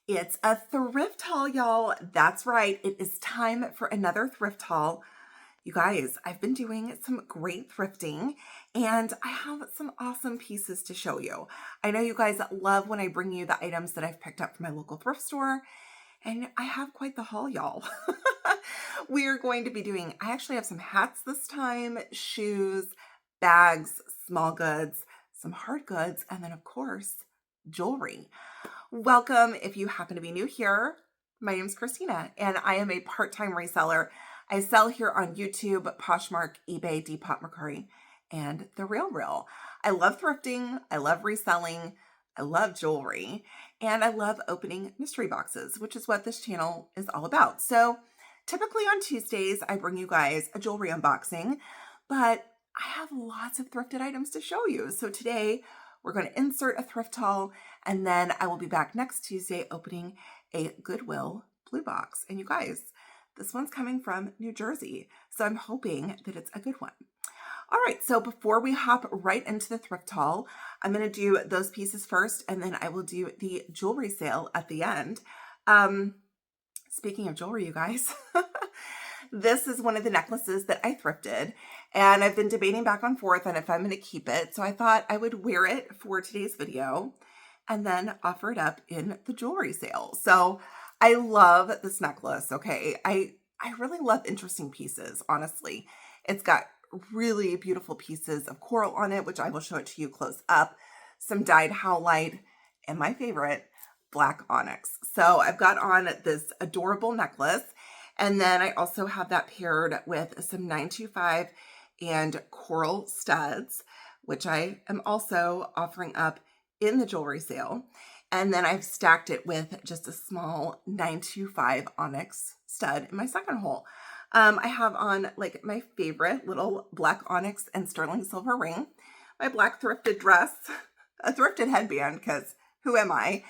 It's a thrift haul, y'all. That's right. It is time for another thrift haul. You guys, I've been doing some great thrifting and I have some awesome pieces to show you. I know you guys love when I bring you the items that I've picked up from my local thrift store, and I have quite the haul, y'all. We are going to be doing, I actually have some hats this time, shoes, bags, small goods, some hard goods, and then of course, jewelry. Welcome. If you happen to be new here, my name is Christina and I am a part-time reseller. I sell here on YouTube, Poshmark, eBay, Depop, Mercari, and The Real. I love thrifting. I love reselling. I love jewelry, and I love opening mystery boxes, which is what this channel is all about. So typically on Tuesdays, I bring you guys a jewelry unboxing, but I have lots of thrifted items to show you. So today we're going to insert a thrift haul, and then I will be back next Tuesday opening a Goodwill blue box. And you guys, this one's coming from New Jersey, so I'm hoping that it's a good one. All right, so before we hop right into the thrift haul, I'm going to do those pieces first, and then I will do the jewelry sale at the end. Speaking of jewelry, you guys, this is one of the necklaces that I thrifted, and I've been debating back and forth on if I'm going to keep it. So I thought I would wear it for today's video and then offer it up in the jewelry sale. So I love this necklace. Okay. I really love interesting pieces. Honestly, it's got really beautiful pieces of coral on it, which I will show it to you close up, some dyed howlite, and my favorite, black onyx. So I've got on this adorable necklace. And then I also have that paired with some 925 and coral studs, which I am also offering up in the jewelry sale. And then I've stacked it with just a small 925 onyx stud in my second hole. I have on like my favorite little black onyx and sterling silver ring, my black thrifted dress, a thrifted headband, because who am I?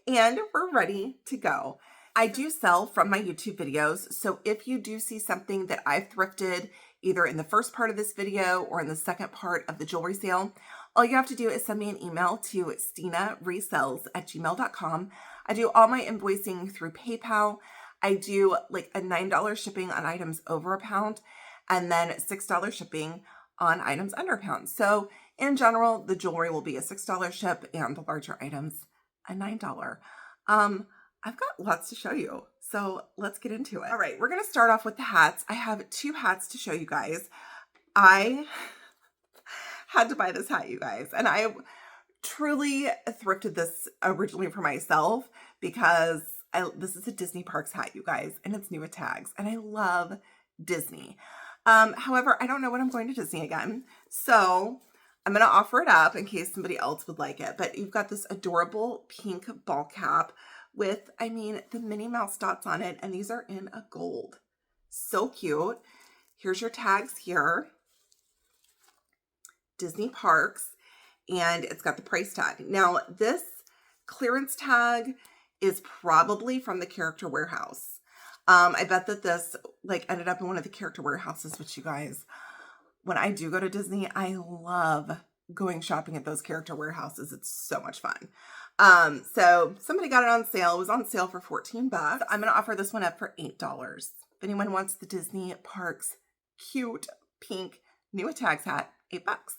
And we're ready to go. I do sell from my YouTube videos, so if you do see something that I've thrifted either in the first part of this video or in the second part of the jewelry sale, all you have to do is send me an email to stinaresells@gmail.com. I do all my invoicing through PayPal. I do like a $9 shipping on items over a pound, and then $6 shipping on items under a pound. So in general, the jewelry will be a $6 ship and the larger items a $9. I've got lots to show you, so let's get into it. All right, we're going to start off with the hats. I have two hats to show you guys. I had to buy this hat, you guys, and I truly thrifted this originally for myself because this is a Disney Parks hat, you guys, and it's new with tags, and I love Disney. However, I don't know when I'm going to Disney again, so I'm going to offer it up in case somebody else would like it. But you've got this adorable pink ball cap with, I mean, the Minnie Mouse dots on it, and these are in a gold. So cute. Here's your tags here. Disney Parks, and it's got the price tag. Now, this clearance tag is probably from the Character Warehouse. I bet that this like ended up in one of the Character Warehouses, which you guys, when I do go to Disney, I love going shopping at those Character Warehouses. It's so much fun. So somebody got it on sale. It was on sale for $14. I'm going to offer this one up for $8. If anyone wants the Disney Parks cute pink new with tags hat, $8.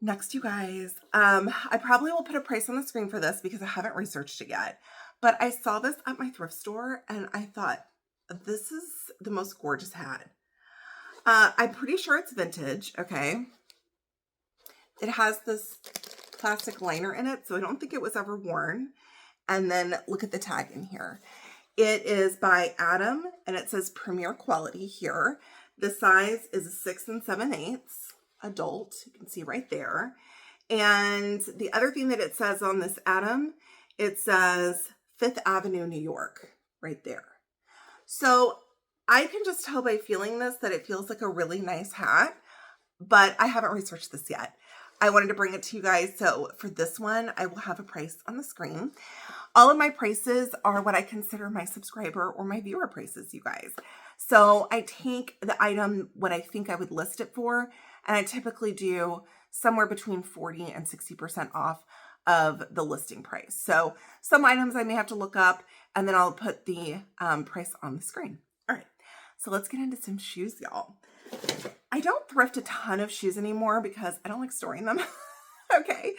Next, you guys, I probably will put a price on the screen for this because I haven't researched it yet, but I saw this at my thrift store and I thought, this is the most gorgeous hat. I'm pretty sure it's vintage, okay? It has this plastic liner in it, so I don't think it was ever worn. And then look at the tag in here. It is by Adam, and it says Premier Quality here. The size is a 6 7/8 adult. You can see right there. And the other thing that it says on this Adam, it says 5th Avenue, New York, right there. So I can just tell by feeling this that it feels like a really nice hat, but I haven't researched this yet. I wanted to bring it to you guys. So for this one, I will have a price on the screen. All of my prices are what I consider my subscriber or my viewer prices, you guys. So I take the item, what I think I would list it for, and I typically do somewhere between 40 and 60% off of the listing price. So some items I may have to look up, and then I'll put the price on the screen. All right, so let's get into some shoes, y'all. I don't thrift a ton of shoes anymore because I don't like storing them. Okay,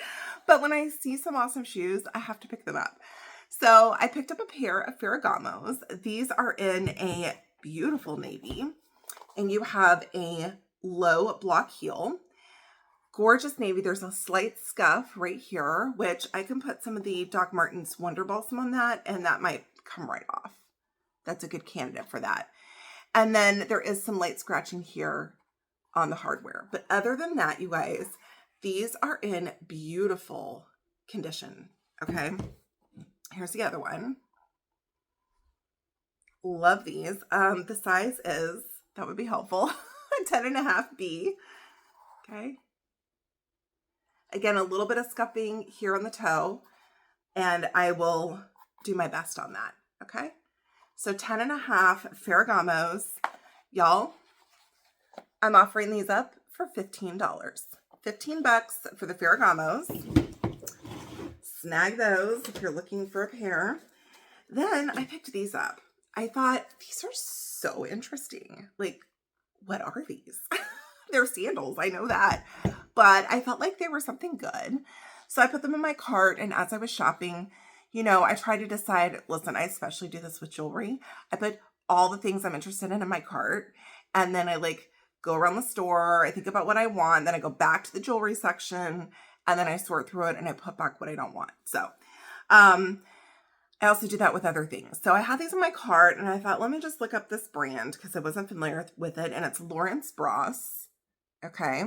but when I see some awesome shoes, I have to pick them up. So I picked up a pair of Ferragamos. These are in a beautiful navy, and you have a low block heel. Gorgeous navy. There's a slight scuff right here, which I can put some of the Doc Martens Wonder Balsam on that, and that might come right off. That's a good candidate for that. And then there is some light scratching here on the hardware. But other than that, you guys, these are in beautiful condition. Okay. Here's the other one. Love these. The size is, that would be helpful, 10.5B. Okay. Again, a little bit of scuffing here on the toe, and I will do my best on that. Okay. So 10.5 Ferragamos. Y'all, I'm offering these up for $15. $15 for the Ferragamos. Snag those if you're looking for a pair. Then I picked these up. I thought, these are so interesting. Like, what are these? They're sandals, I know that. But I felt like they were something good. So I put them in my cart, and as I was shopping, you know, I try to decide, listen, I especially do this with jewelry. I put all the things I'm interested in my cart, and then I like go around the store, I think about what I want, then I go back to the jewelry section, and then I sort through it and I put back what I don't want. So I also do that with other things. So I had these in my cart, and I thought, let me just look up this brand because I wasn't familiar with it, and it's Lawrence Bross. Okay.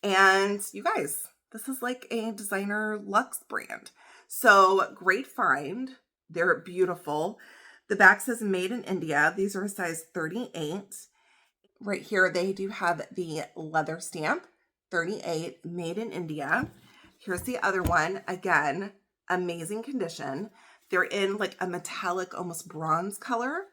And you guys, this is like a designer luxe brand. So great find. They're beautiful. The back says made in India. These are a size 38. Right here, they do have the leather stamp, 38, made in India. Here's the other one. Again, amazing condition. They're in like a metallic, almost bronze color.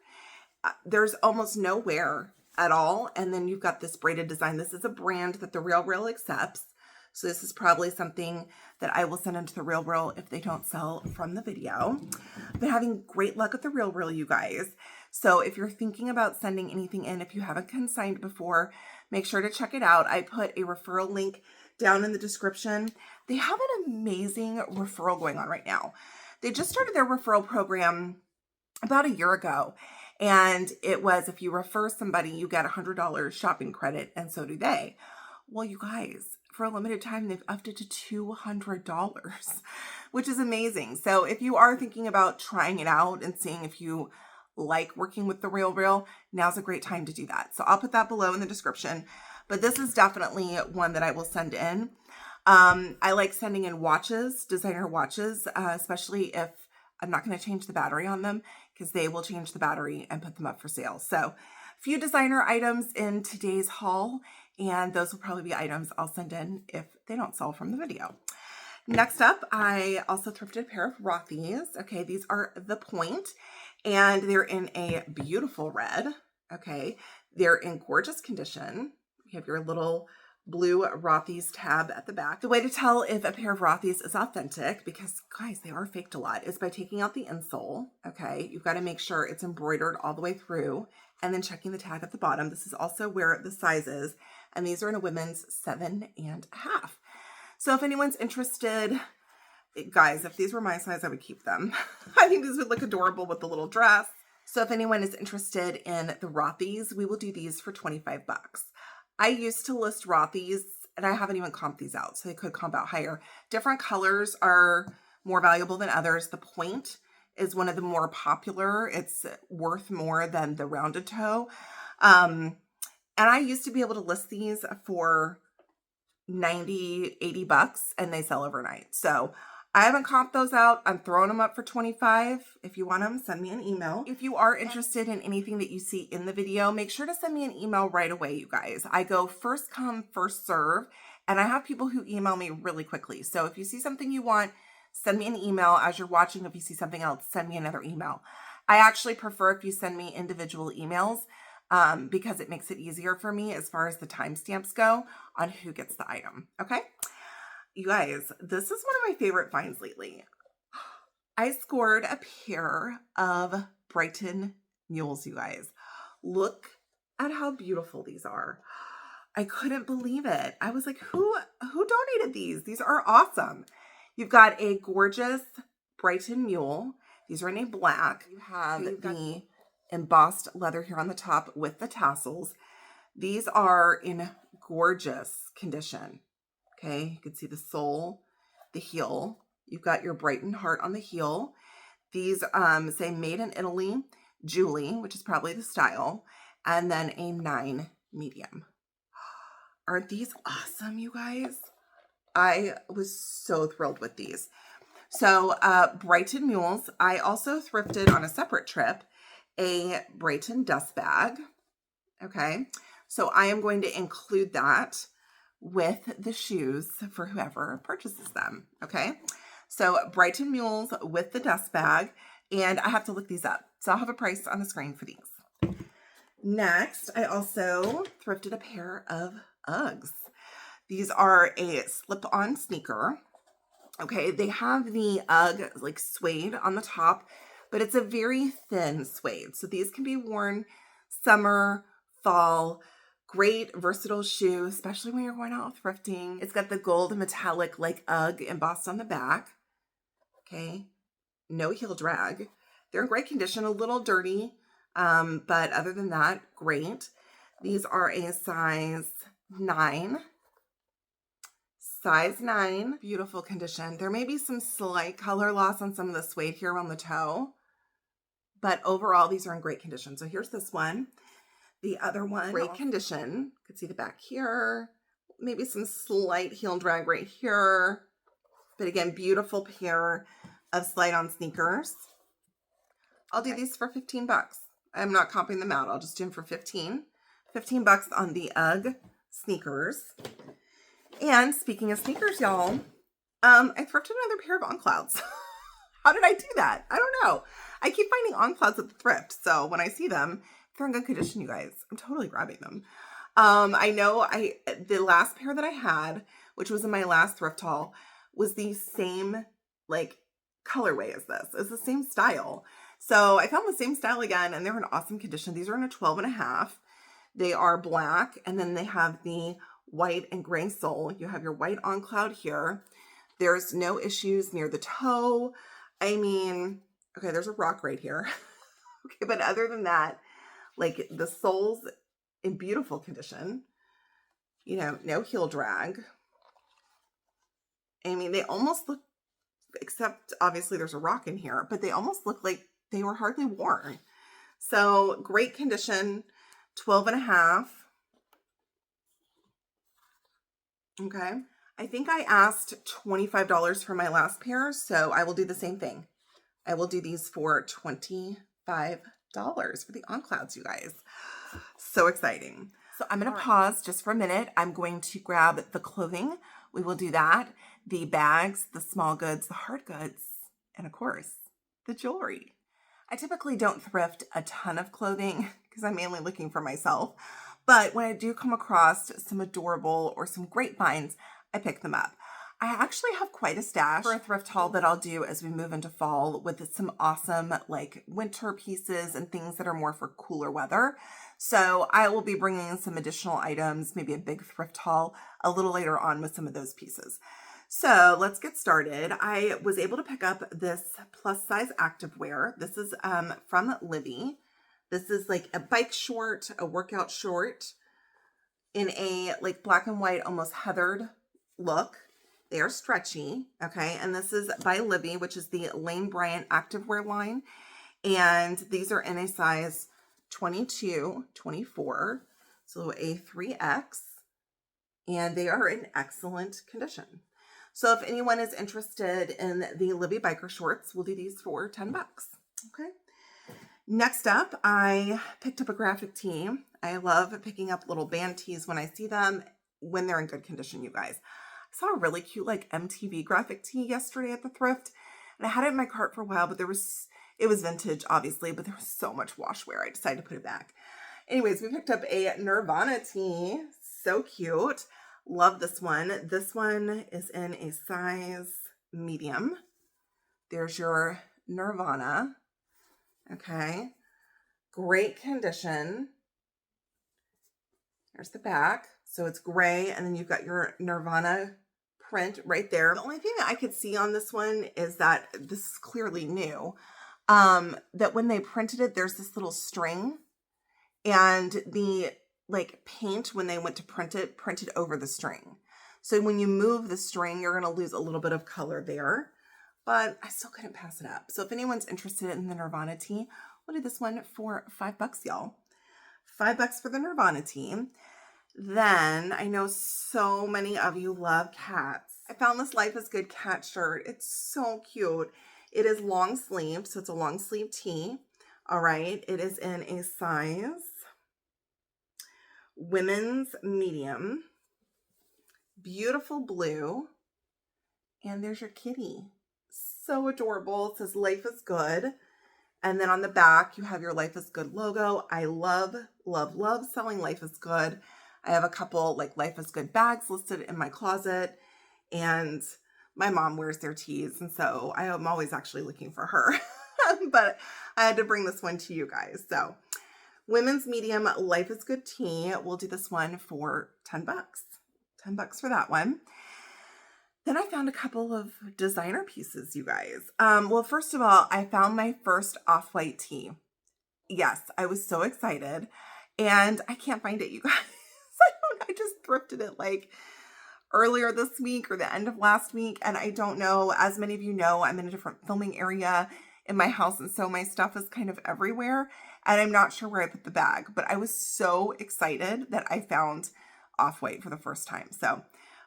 There's almost no wear at all. And then you've got this braided design. This is a brand that the Real accepts. So this is probably something that I will send into the Real if they don't sell from the video. I've been having great luck with the Real, you guys. So if you're thinking about sending anything in, if you haven't consigned before, make sure to check it out. I put a referral link down in the description. They have an amazing referral going on right now. They just started their referral program about a year ago. And it was, if you refer somebody, you get $100 shopping credit, and so do they. Well, you guys, for a limited time, they've upped it to $200, which is amazing. So if you are thinking about trying it out and seeing if you like working with the Real, now's a great time to do that. So I'll put that below in the description. But this is definitely one that I will send in. I like sending in watches, designer watches, especially if I'm not going to change the battery on them, because they will change the battery and put them up for sale. So a few designer items in today's haul, and those will probably be items I'll send in if they don't sell from the video. Next up, I also thrifted a pair of Rothy's. Okay, these are the Point, and they're in a beautiful red. Okay, they're in gorgeous condition. You have your little blue Rothy's tab at the back. The way to tell if a pair of Rothy's is authentic, because guys, they are faked a lot, is by taking out the insole. Okay, you've got to make sure it's embroidered all the way through, and then checking the tag at the bottom. This is also where the size is, and these are in a women's 7.5. So if anyone's interested, guys, if these were my size, I would keep them. I think these would look adorable with the little dress. So if anyone is interested in the Rothy's, we will do these for 25 bucks. I used to list Rothy's, and I haven't even comped these out, so they could comp out higher. Different colors are more valuable than others. The Point is one of the more popular. It's worth more than the rounded toe. And I used to be able to list these for 90, 80 bucks, and they sell overnight. So I haven't comped those out. I'm throwing them up for 25. If you want them, send me an email. If you are interested in anything that you see in the video, make sure to send me an email right away, you guys. I go first come, first serve, and I have people who email me really quickly. So if you see something you want, send me an email. As you're watching, if you see something else, send me another email. I actually prefer if you send me individual emails because it makes it easier for me as far as the timestamps go on who gets the item, okay? You guys, this is one of my favorite finds lately. I scored a pair of Brighton mules, you guys. Look at how beautiful these are. I couldn't believe it. I was like, who donated these? These are awesome. You've got a gorgeous Brighton mule. These are in a black. You have the embossed leather here on the top with the tassels. These are in gorgeous condition. Okay, you can see the sole, the heel. You've got your Brighton heart on the heel. These say made in Italy, Julie, which is probably the style, and then a 9 medium. Aren't these awesome, you guys? I was so thrilled with these. So Brighton mules. I also thrifted on a separate trip a Brighton dust bag. Okay, so I am going to include that with the shoes for whoever purchases them. Okay, so Brighton mules with the dust bag, and I have to look these up. So I'll have a price on the screen for these. Next, I also thrifted a pair of Uggs. These are a slip-on sneaker. Okay, they have the Ugg like suede on the top, but it's a very thin suede. So these can be worn summer, fall. Great versatile shoe, especially when you're going out thrifting. It's got the gold metallic like Ugg embossed on the back. Okay, no heel drag. They're in great condition, a little dirty, but other than that, great. These are a size 9. Size 9, beautiful condition. There may be some slight color loss on some of the suede here on the toe, but overall, these are in great condition. So here's this one. The other one, great condition. You can see the back here. Maybe some slight heel drag right here. But again, beautiful pair of slide-on sneakers. I'll do these for 15 bucks. I'm not comping them out. I'll just do them for 15. 15 bucks on the Ugg sneakers. And speaking of sneakers, y'all, I thrifted another pair of On Clouds. How did I do that? I don't know. I keep finding On Clouds at the thrift. So when I see them, they're in good condition, you guys. I'm totally grabbing them. I know the last pair that I had, which was in my last thrift haul, was the same like colorway as this. It's the same style. So I found the same style again, and they're in awesome condition. These are in a 12.5. They are black, and then they have the white and gray sole. You have your white On Cloud here. There's no issues near the toe. I mean, okay, there's a rock right here. Okay, but other than that, like the sole's in beautiful condition. You know, no heel drag. I mean, they almost look, except obviously there's a rock in here, but they almost look like they were hardly worn. So great condition, 12.5. Okay. I think I asked $25 for my last pair, so I will do the same thing. I will do these for $25 for the On Clouds, you guys. So exciting. So I'm going to pause just for a minute. I'm going to grab the clothing. We will do that. The bags, the small goods, the hard goods, and of course, the jewelry. I typically don't thrift a ton of clothing because I'm mainly looking for myself. But when I do come across some adorable or some great finds, I pick them up. I actually have quite a stash for a thrift haul that I'll do as we move into fall with some awesome like winter pieces and things that are more for cooler weather. So I will be bringing some additional items, maybe a big thrift haul a little later on with some of those pieces. So let's get started. I was able to pick up this plus size activewear. This is from Livy. This is like a bike short, a workout short in a like black and white, almost heathered look. They are stretchy, okay? And this is by Livy, which is the Lane Bryant activewear line. And these are in a size 22, 24, so a 3X. And they are in excellent condition. So if anyone is interested in the Livy biker shorts, we'll do these for 10 bucks, okay? Next up, I picked up a graphic tee. I love picking up little band tees when I see them, when they're in good condition, you guys. I saw a really cute like MTV graphic tee yesterday at the thrift, and I had it in my cart for a while, but it was vintage, obviously, but there was so much wash wear, I decided to put it back. Anyways, we picked up a Nirvana tee. So cute. Love this one. This one is in a size medium. There's your Nirvana. Okay. Great condition. There's the back. So it's gray, and then you've got your Nirvana print right there. The only thing that I could see on this one is that this is clearly new. That when they printed it, there's this little string, and the like paint, when they went to print it, printed over the string. So when you move the string, you're going to lose a little bit of color there, but I still couldn't pass it up. So if anyone's interested in the Nirvana tee, we'll do this one for $5, y'all. $5 for the Nirvana tee. Then I know so many of you love cats. I found this Life is Good cat shirt. It's so cute. It is long sleeve, so it's a long sleeve tee. All right. It is in a size women's medium. Beautiful blue. And there's your kitty. So adorable. It says Life is Good. And then on the back, you have your Life is Good logo. I love, love, love selling Life is Good. I have a couple like Life is Good bags listed in my closet, and my mom wears their tees, and so I am always actually looking for her. But I had to bring this one to you guys. So women's medium Life is Good tee. We'll do this one for $10. $10 for that one. Then I found a couple of designer pieces, you guys. Well, first of all, I found my first off-white tee. Yes, I was so excited, and I can't find it, you guys. I just thrifted it like earlier this week or the end of last week, and I don't know. As many of you know, I'm in a different filming area in my house, and so my stuff is kind of everywhere, and I'm not sure where I put the bag, but I was so excited that I found off-white for the first time. So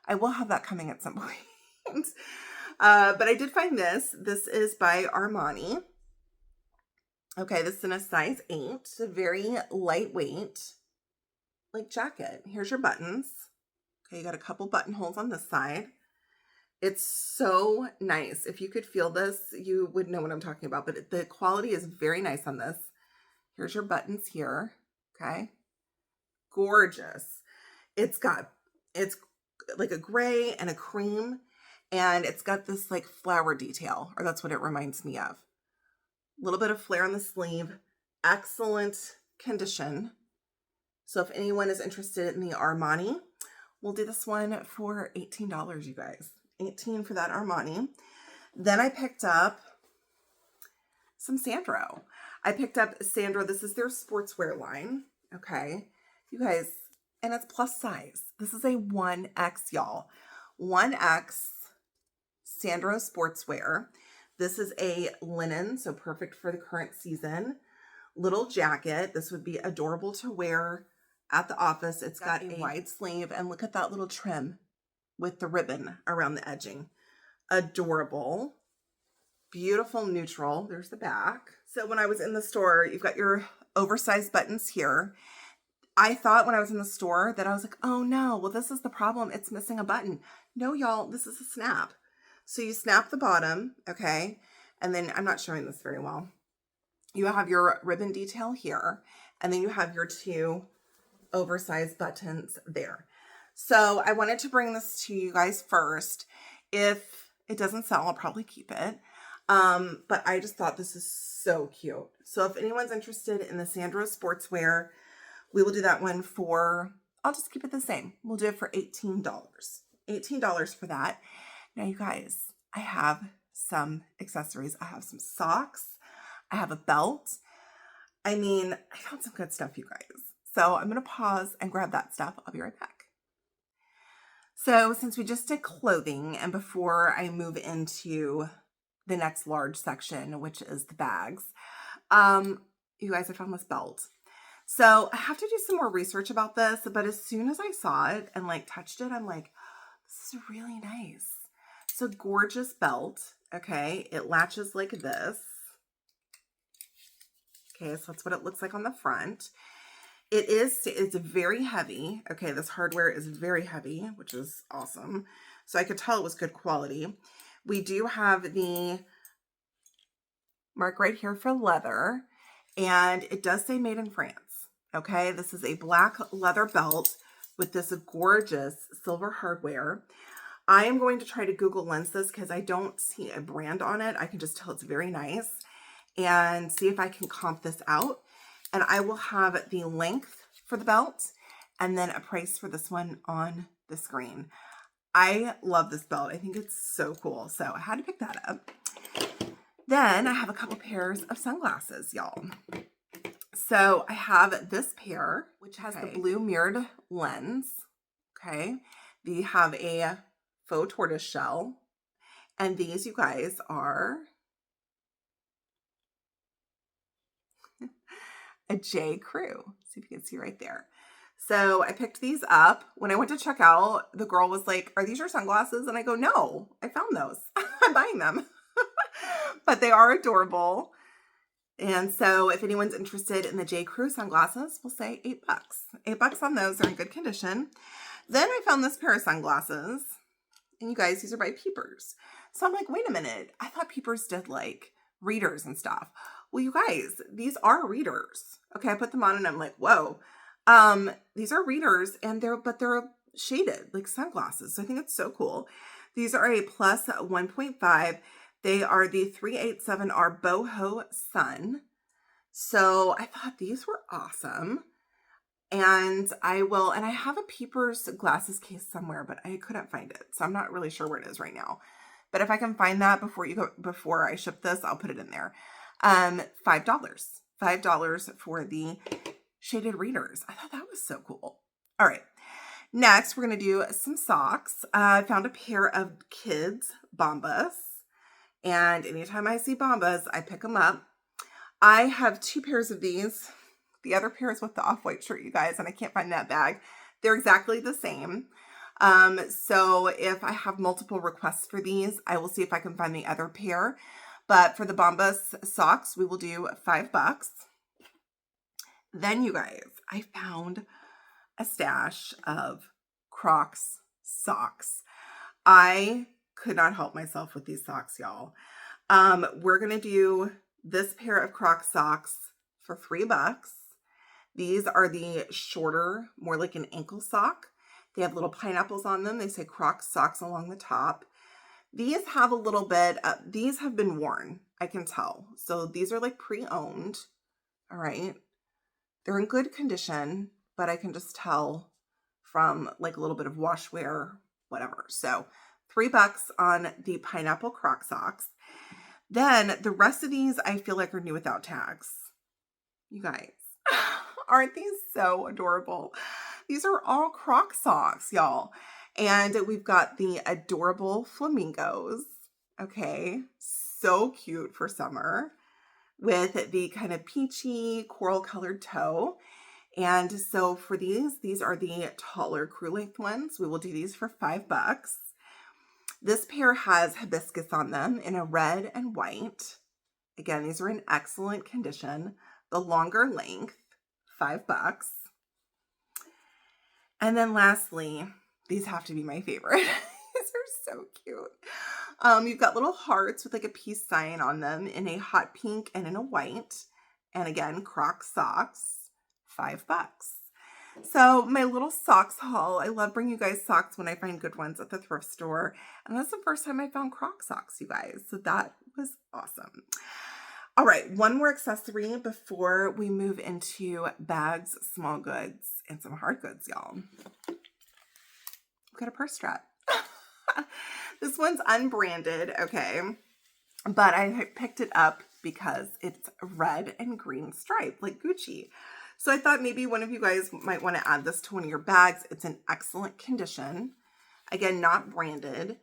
I will have that coming at some point. But I did find this. This is by Armani. Okay, this is in a size 8. It's a very lightweight like jacket. Here's your buttons. Okay, you got a couple buttonholes on this side. It's so nice. If you could feel this, you would know what I'm talking about, but the quality is very nice on this. Here's your buttons here. Okay. Gorgeous. It's like a gray and a cream, and it's got this like flower detail, or that's what it reminds me of. A little bit of flare on the sleeve. Excellent condition. So if anyone is interested in the Armani, we'll do this one for $18, you guys. $18 for that Armani. Then I picked up some Sandro. I picked up Sandro. This is their sportswear line. Okay. You guys, and it's plus size. This is a 1X, y'all. 1X Sandro sportswear. This is a linen, so perfect for the current season. Little jacket. This would be adorable to wear at the office. It's got a wide sleeve, and look at that little trim with the ribbon around the edging. Adorable. Beautiful neutral. There's the back. So when I was in the store, you've got your oversized buttons here. I thought when I was in the store that I was like, oh no, well, this is the problem. It's missing a button. No, y'all, this is a snap. So you snap the bottom, okay? And then I'm not showing this very well. You have your ribbon detail here, and then you have your 2 oversized buttons there. So I wanted to bring this to you guys first. If it doesn't sell, I'll probably keep it. But I just thought this is so cute. So if anyone's interested in the Sandro sportswear, we will do that one for, I'll just keep it the same. We'll do it for $18. $18 for that. Now you guys, I have some accessories. I have some socks. I have a belt. I mean, I found some good stuff, you guys. So I'm going to pause and grab that stuff. I'll be right back. So since we just did clothing, and before I move into the next large section, which is the bags, you guys, I found this belt. So I have to do some more research about this, but as soon as I saw it and like touched it, I'm like, this is really nice. It's a gorgeous belt. Okay. It latches like this. Okay. So that's what it looks like on the front. It's very heavy. Okay. This hardware is very heavy, which is awesome. So I could tell it was good quality. We do have the mark right here for leather, and it does say made in France. Okay. This is a black leather belt, with this gorgeous silver hardware. I am going to try to Google Lens this because I don't see a brand on it. I can just tell it's very nice, and see if I can comp this out. And I will have the length for the belt and then a price for this one on the screen. I love this belt. I think it's so cool. So I had to pick that up. Then I have a couple pairs of sunglasses, y'all. So I have this pair, which has the blue mirrored lens. Okay. They have a faux tortoise shell. And these, you guys, are a J. Crew. See if you can see right there. So I picked these up. When I went to check out, the girl was like, "Are these your sunglasses?" And I go, "No, I found those. I'm buying them." But they are adorable. And so if anyone's interested in the J. Crew sunglasses, we'll say $8. $8 on those. They're in good condition. Then I found this pair of sunglasses. And you guys, these are by Peepers. So I'm like, wait a minute. I thought Peepers did like readers and stuff. Well, you guys, these are readers. Okay, I put them on and I'm like, whoa. These are readers, and they're shaded like sunglasses. So I think it's so cool. These are a plus 1.5. They are the 387R Boho Sun. So I thought these were awesome. And I have a Peepers glasses case somewhere, but I couldn't find it. So I'm not really sure where it is right now. But if I can find that before I ship this, I'll put it in there. $5. $5 for the shaded readers. I thought that was so cool. All right. Next, we're going to do some socks. I found a pair of kids Bombas. And anytime I see Bombas, I pick them up. I have 2 pairs of these. The other pair is with the off-white shirt, you guys, and I can't find that bag. They're exactly the same. So if I have multiple requests for these, I will see if I can find the other pair. But for the Bombas socks, we will do $5. Then, you guys, I found a stash of Crocs socks. I could not help myself with these socks, y'all. We're going to do this pair of Crocs socks for $3. These are the shorter, more like an ankle sock. They have little pineapples on them. They say Crocs socks along the top. These have a little bit, these have been worn, I can tell. So these are like pre-owned, all right? They're in good condition, but I can just tell from like a little bit of wash wear, whatever. So $3 on the pineapple Croc socks. Then the rest of these I feel like are new without tags. You guys, aren't these so adorable? These are all Croc socks, y'all. And we've got the adorable flamingos. Okay, so cute for summer with the kind of peachy coral colored toe. And so for these are the taller crew length ones. We will do these for $5. This pair has hibiscus on them in a red and white. Again, these are in excellent condition. The longer length, $5. And then lastly, these have to be my favorite. These are so cute. You've got little hearts with like a peace sign on them in a hot pink and in a white. And again, Croc socks, $5. So my little socks haul. I love bringing you guys socks when I find good ones at the thrift store. And that's the first time I found Croc socks, you guys. So that was awesome. All right, one more accessory before we move into bags, small goods, and some hard goods, y'all. We've got a purse strap. This one's unbranded, okay? But I picked it up because it's red and green striped, like Gucci. So I thought maybe one of you guys might want to add this to one of your bags. It's in excellent condition. Again, not branded.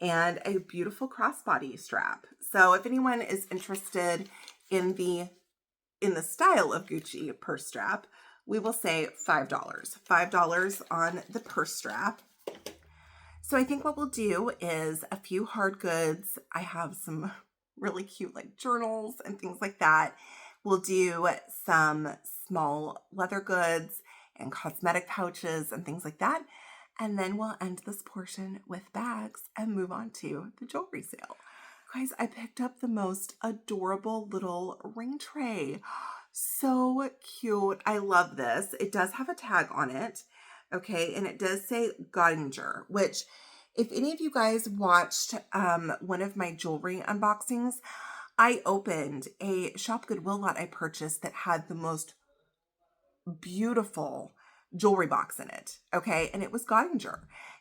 And a beautiful crossbody strap. So if anyone is interested in the style of Gucci purse strap, we will say $5. $5 on the purse strap. So I think what we'll do is a few hard goods. I have some really cute like journals and things like that. We'll do some small leather goods and cosmetic pouches and things like that. And then we'll end this portion with bags and move on to the jewelry sale. Guys, I picked up the most adorable little ring tray. So cute. I love this. It does have a tag on it, Okay, and it does say Godinger, which if any of you guys watched one of my jewelry unboxings, I opened a Shop Goodwill lot I purchased that had the most beautiful jewelry box in it. Okay, and it was Godinger.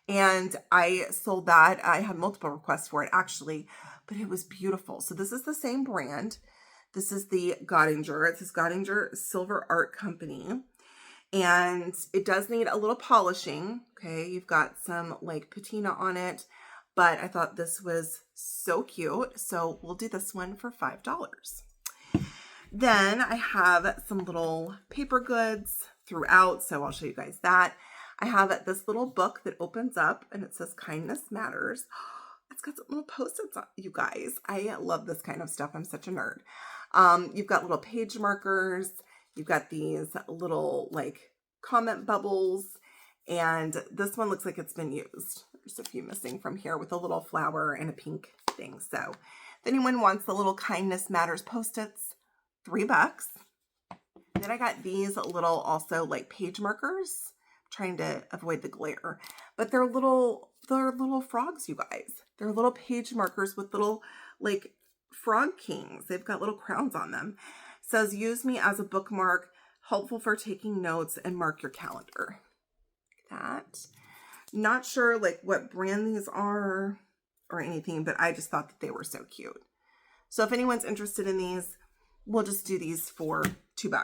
And I sold that. I had multiple requests for it actually, but it was beautiful. So this is the same brand. This is the Godinger. It's this Godinger Silver Art Company. And it does need a little polishing. Okay, you've got some like patina on it, but I thought this was so cute. So we'll do this one for $5. Then I have some little paper goods throughout, so I'll show you guys that. I have this little book that opens up and it says Kindness Matters. It's got some little post-its on, you guys. I love this kind of stuff. I'm such a nerd. You've got little page markers. You've got these little like comment bubbles, and this one looks like it's been used. There's a few missing from here with a little flower and a pink thing. So if anyone wants the little Kindness Matters post-its, $3. Then I got these little also like page markers, trying to avoid the glare, but they're little frogs, you guys. They're little page markers with little like frog kings. They've got little crowns on them. It says, use me as a bookmark, helpful for taking notes, and mark your calendar. That. Not sure like what brand these are or anything, but I just thought that they were so cute. So if anyone's interested in these, we'll just do these for $2.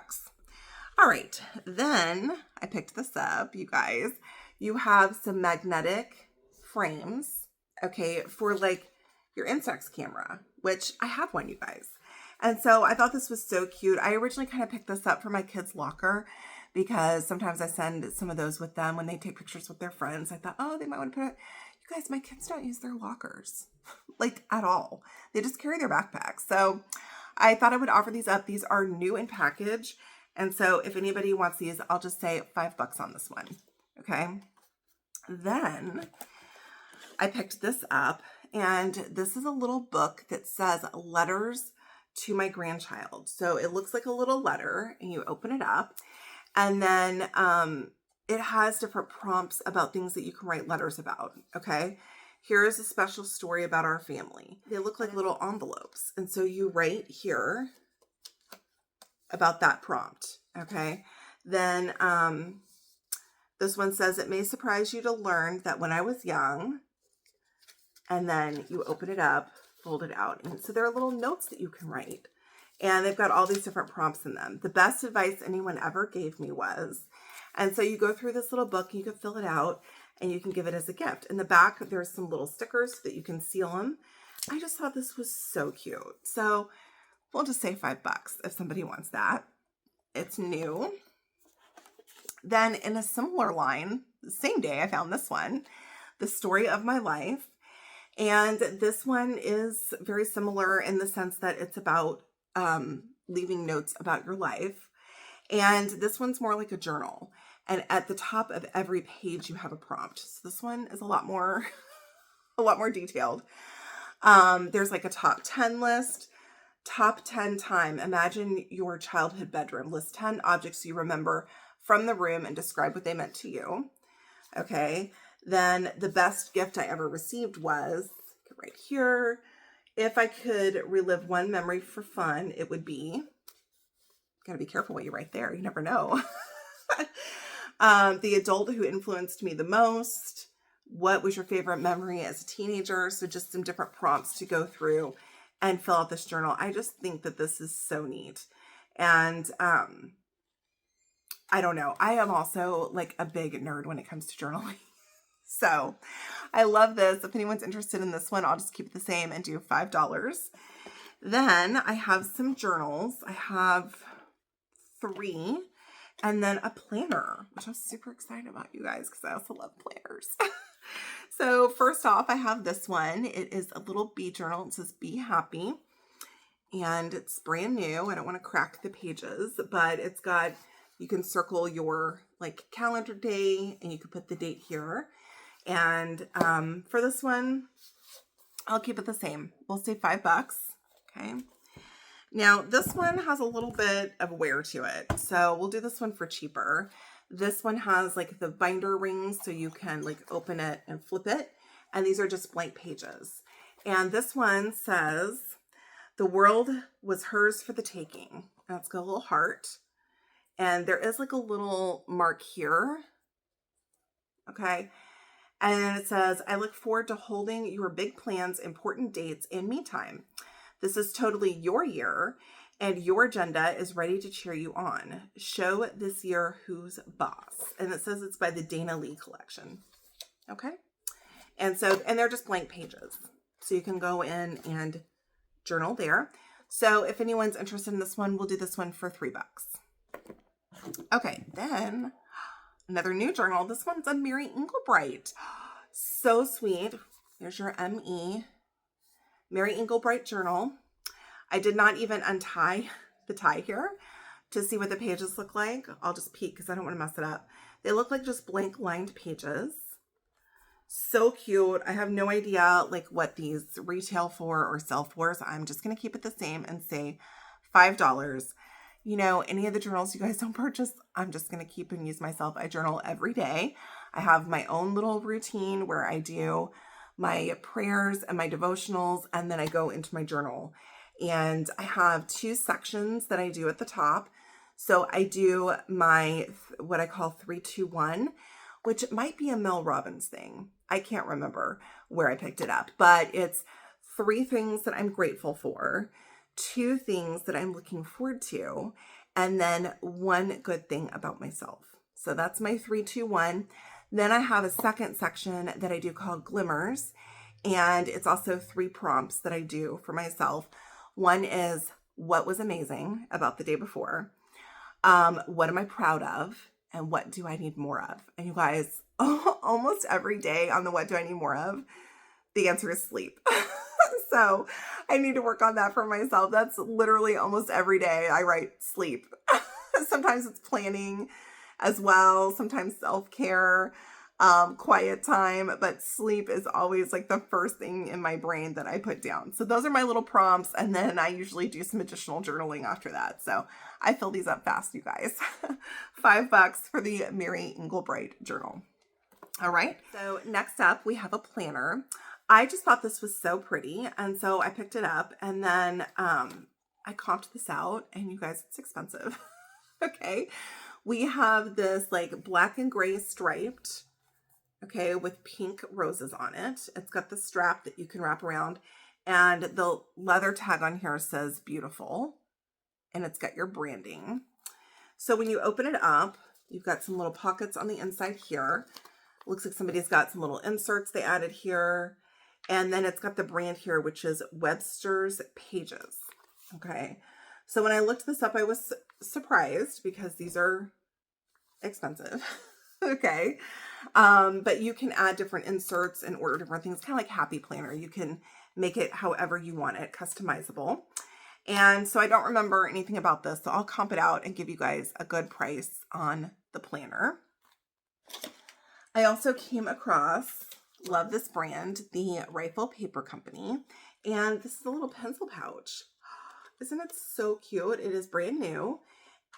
All right, then I picked this up, you guys. You have some magnetic frames, okay, for like your Instax camera, which I have one, you guys. And so I thought this was so cute. I originally kind of picked this up for my kids' locker because sometimes I send some of those with them when they take pictures with their friends. I thought, oh, they might want to put it. You guys, my kids don't use their lockers like at all. They just carry their backpacks. So I thought I would offer these up. These are new in package. And so if anybody wants these, I'll just say $5 on this one. Okay. Then I picked this up, and this is a little book that says letters to my grandchild. So it looks like a little letter, and you open it up, and then it has different prompts about things that you can write letters about. Okay. Here is a special story about our family. They look like little envelopes. And so you write here about that prompt. Okay. Then this one says, it may surprise you to learn that when I was young, and then you open it up, fold it out. And so there are little notes that you can write. And they've got all these different prompts in them. The best advice anyone ever gave me was, and so you go through this little book, you can fill it out, and you can give it as a gift. In the back, there's some little stickers so that you can seal them. I just thought this was so cute. So we'll just say $5 if somebody wants that. It's new. Then in a similar line, the same day I found this one, The Story of My Life. And this one is very similar in the sense that it's about leaving notes about your life. And this one's more like a journal. And at the top of every page, you have a prompt. So this one is a lot more detailed. There's like a top 10 list, top 10 time. Imagine your childhood bedroom. List 10 objects you remember from the room and describe what they meant to you. Okay. Then the best gift I ever received was right here. If I could relive one memory for fun, it would be, gotta be careful what you write there. You never know. The adult who influenced me the most. What was your favorite memory as a teenager? So just some different prompts to go through and fill out this journal. I just think that this is so neat. And I don't know. I am also like a big nerd when it comes to journaling. So I love this. If anyone's interested in this one, I'll just keep it the same and do $5. Then I have some journals. I have 3, and then a planner, which I'm super excited about, you guys, because I also love planners. So first off, I have this one. It is a little bee journal. It says Be Happy, and it's brand new. I don't want to crack the pages, but it's got, you can circle your like calendar day, and you can put the date here. And for this one, I'll keep it the same. We'll say $5. Okay. Now this one has a little bit of wear to it, so we'll do this one for cheaper. This one has like the binder rings, so you can like open it and flip it. And these are just blank pages. And this one says, "The world was hers for the taking." And it's got a little heart. And there is like a little mark here. Okay. And it says, "I look forward to holding your big plans, important dates, and me time. This is totally your year, and your agenda is ready to cheer you on. Show this year who's boss." And it says it's by the Dana Lee collection. Okay. And they're just blank pages. So you can go in and journal there. So if anyone's interested in this one, we'll do this one for $3. Okay, then another new journal. This one's a Mary Englebright. So sweet. There's your ME. Mary Englebright journal. I did not even untie the tie here to see what the pages look like. I'll just peek because I don't want to mess it up. They look like just blank lined pages. So cute. I have no idea like what these retail for or sell for, so I'm just going to keep it the same and say $5. You know, any of the journals you guys don't purchase, I'm just going to keep and use myself. I journal every day. I have my own little routine where I do my prayers and my devotionals, and then I go into my journal. And I have 2 sections that I do at the top. So I do my, what I call 3-2-1, which might be a Mel Robbins thing. I can't remember where I picked it up, but it's 3 things that I'm grateful for, 2 things that I'm looking forward to, and then 1 good thing about myself. So that's my 3-2-1. Then I have a second section that I do called Glimmers, and it's also 3 prompts that I do for myself. One is, what was amazing about the day before? What am I proud of? And what do I need more of? And you guys, almost every day on the what do I need more of, the answer is sleep. So I need to work on that for myself. That's literally almost every day I write sleep. Sometimes it's planning as well. Sometimes self-care, quiet time, but sleep is always like the first thing in my brain that I put down. So those are my little prompts. And then I usually do some additional journaling after that. So I fill these up fast, you guys. $5 for the Mary Englebright journal. All right. So next up, we have a planner. I just thought this was so pretty. And so I picked it up, and then I comped this out, and you guys, it's expensive. Okay. We have this like black and gray striped, okay, with pink roses on it. It's got the strap that you can wrap around, and the leather tag on here says beautiful, and it's got your branding. So when you open it up, you've got some little pockets on the inside here. Looks like somebody's got some little inserts they added here. And then it's got the brand here, which is Webster's Pages. Okay. So when I looked this up, I was surprised because these are expensive. Okay. But you can add different inserts and order different things, kind of like Happy Planner. You can make it however you want it, customizable. And so I don't remember anything about this, so I'll comp it out and give you guys a good price on the planner. I also came across, love this brand, the Rifle Paper Company, and this is a little pencil pouch. Isn't it so cute? It is brand new.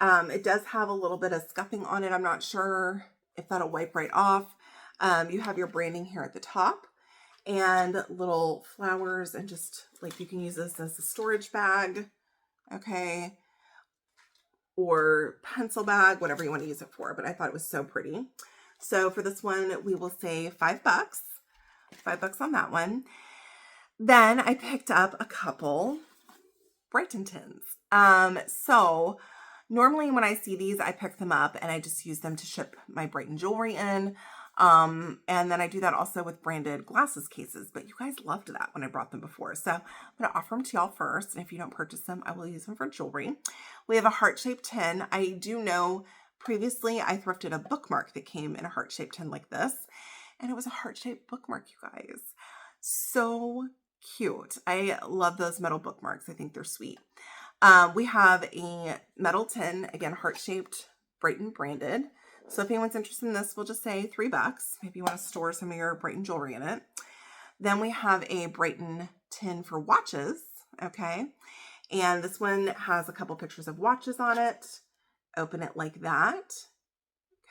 It does have a little bit of scuffing on it. I'm not sure if that'll wipe right off. You have your branding here at the top and little flowers, and just like you can use this as a storage bag, okay, or pencil bag, whatever you want to use it for. But I thought it was so pretty. So for this one, we will say $5. $5 on that one. Then I picked up a couple BRIGHTON tins. So normally when I see these, I pick them up and I just use them to ship my BRIGHTON jewelry in. And then I do that also with branded glasses cases, but you guys loved that when I brought them before. So I'm going to offer them to y'all first. And if you don't purchase them, I will use them for jewelry. We have a heart-shaped tin. I do know previously I thrifted a bookmark that came in a heart-shaped tin like this, and it was a heart-shaped bookmark, you guys. So cute. I love those metal bookmarks. I think they're sweet. We have a metal tin, again, heart-shaped, BRIGHTON branded. So if anyone's interested in this, we'll just say $3. Maybe you want to store some of your BRIGHTON jewelry in it. Then we have a BRIGHTON tin for watches, okay? And this one has a couple pictures of watches on it. Open it like that,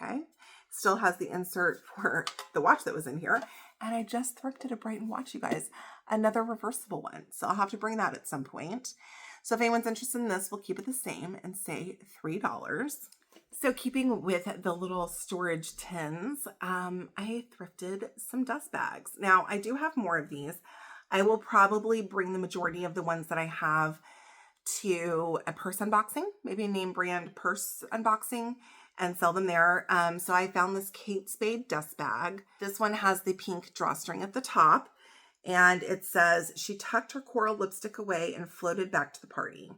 Okay. Still has the insert for the watch that was in here. And I just thrifted a Brighton watch, you guys. Another reversible one. So I'll have to bring that at some point. So if anyone's interested in this, we'll keep it the same and say $3. So keeping with the little storage tins, I thrifted some dust bags. Now, I do have more of these. I will probably bring the majority of the ones that I have to a purse unboxing, maybe a name brand purse unboxing, and sell them there. So I found this Kate Spade dust bag. This one has the pink drawstring at the top, and it says, she tucked her coral lipstick away and floated back to the party.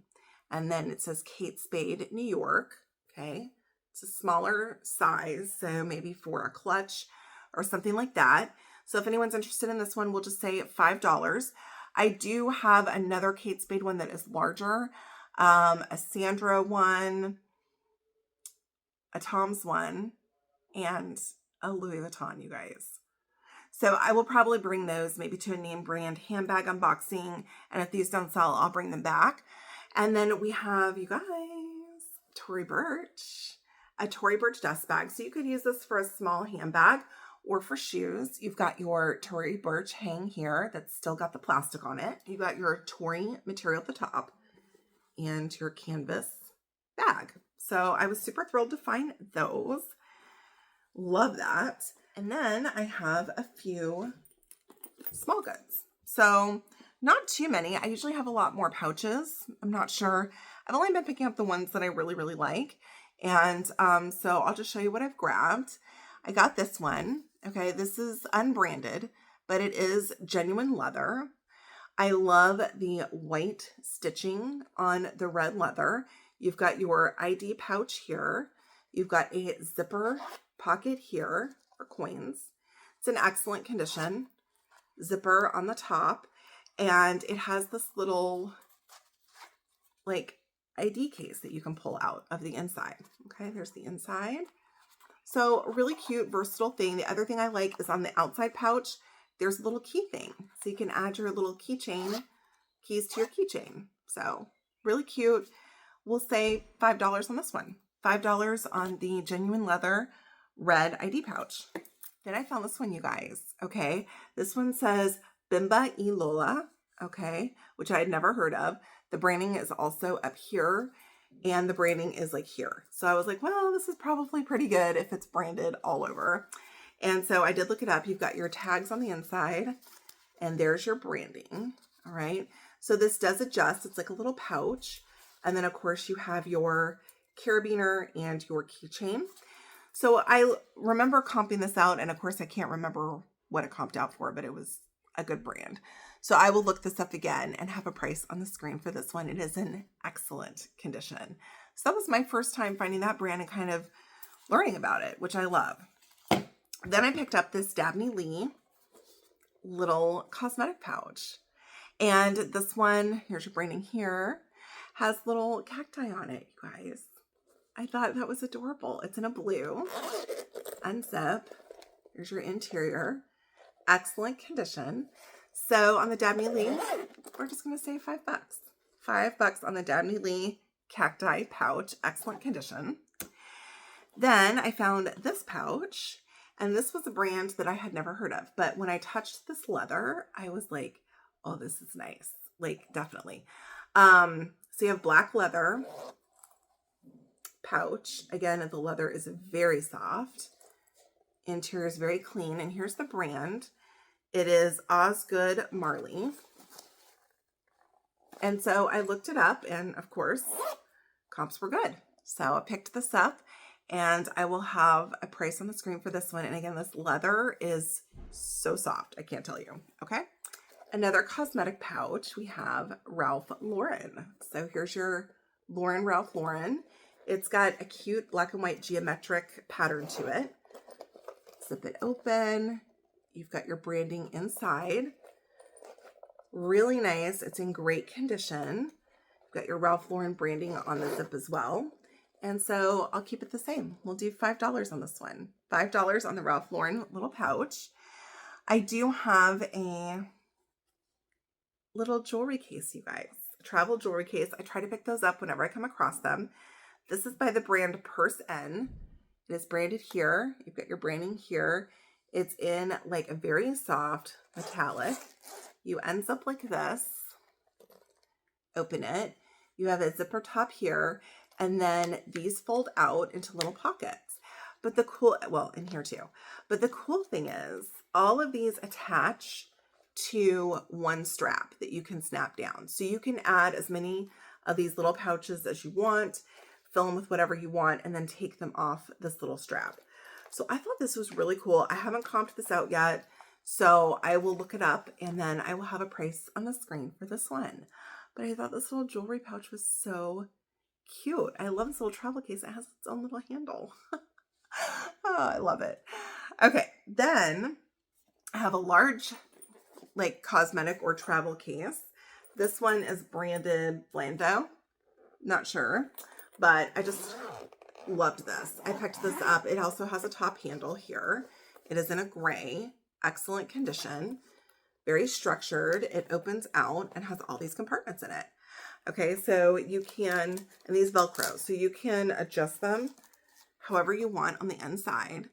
And then it says Kate Spade, New York. Okay. It's a smaller size, so maybe for a clutch or something like that. So if anyone's interested in this one, we'll just say $5. I do have another Kate Spade one that is larger, a Sandra one, a Tom's one, and a Louis Vuitton, you guys. So I will probably bring those maybe to a name brand handbag unboxing. And if these don't sell, I'll bring them back. And then we have, you guys, Tory Burch, a Tory Burch dust bag. So you could use this for a small handbag or for shoes. You've got your Tory Burch hang here that's still got the plastic on it. You got your Tory material at the top and your canvas bag. So I was super thrilled to find those. Love that. And then I have a few small goods. So not too many. I usually have a lot more pouches. I'm not sure. I've only been picking up the ones that I really, really like. And so I'll just show you what I've grabbed. I got this one. Okay, this is unbranded, but it is genuine leather. I love the white stitching on the red leather. You've got your ID pouch here. You've got a zipper pocket here for coins. It's in excellent condition. Zipper on the top. And it has this little like ID case that you can pull out of the inside. Okay, there's the inside. So really cute, versatile thing. The other thing I like is on the outside pouch, there's a little key thing. So you can add your little keychain, keys to your keychain. So really cute. We'll say $5 on this one. $5 on the genuine leather red ID pouch. Then I found this one, you guys. Okay. This one says Bimba y Lola. Okay. Which I had never heard of. The branding is also up here. And the branding is like here. So I was like, well, this is probably pretty good if it's branded all over. And so I did look it up. You've got your tags on the inside and there's your branding. All right. So this does adjust. It's like a little pouch. And then of course you have your carabiner and your keychain. So I remember comping this out. And of course I can't remember what it comped out for, but it was a good brand. So I will look this up again and have a price on the screen for this one. It is in excellent condition. So that was my first time finding that brand and kind of learning about it, which I love. Then I picked up this Dabney Lee little cosmetic pouch. And this one, here's your branding here, has little cacti on it, you guys. I thought that was adorable. It's in a blue. Unzip. Here's your interior. Excellent condition. So on the Dabney Lee, we're just going to say $5. $5 on the Dabney Lee cacti pouch. Excellent condition. Then I found this pouch, and this was a brand that I had never heard of. But when I touched this leather, I was like, oh, this is nice. Like, definitely. So you have black leather pouch. Again, the leather is very soft. Interior is very clean. And here's the brand. It is Osgood Marley. And so I looked it up, and of course, comps were good. So I picked this up, and I will have a price on the screen for this one. And again, this leather is so soft. I can't tell you. Okay. Another cosmetic pouch. We have Ralph Lauren. So here's your Ralph Lauren. It's got a cute black and white geometric pattern to it. Zip it open. You've got your branding inside. Really nice. It's in great condition. You've got your Ralph Lauren branding on the zip as well. And so I'll keep it the same. We'll do $5 on this one. $5 on the Ralph Lauren little pouch. I do have a little jewelry case, you guys. A travel jewelry case. I try to pick those up whenever I come across them. This is by the brand Purse N. It is branded here. You've got your branding here. It's in like a very soft metallic. You ends up like this. Open it. You have a zipper top here, and then these fold out into little pockets. But the cool, well, in here too. But the cool thing is all of these attach to one strap that you can snap down. So you can add as many of these little pouches as you want, fill them with whatever you want, and then take them off this little strap. So I thought this was really cool. I haven't comped this out yet, so I will look it up and then I will have a price on the screen for this one. But I thought this little jewelry pouch was so cute. I love this little travel case. It has its own little handle. Oh, I love it. Okay, then I have a large like cosmetic or travel case. This one is branded Blando. Not sure, but I just loved this. I picked this up. It also has a top handle here. It is in a gray, excellent condition, very structured. It opens out and has all these compartments in it. Okay, so you can, and these Velcro, so you can adjust them however you want on the inside.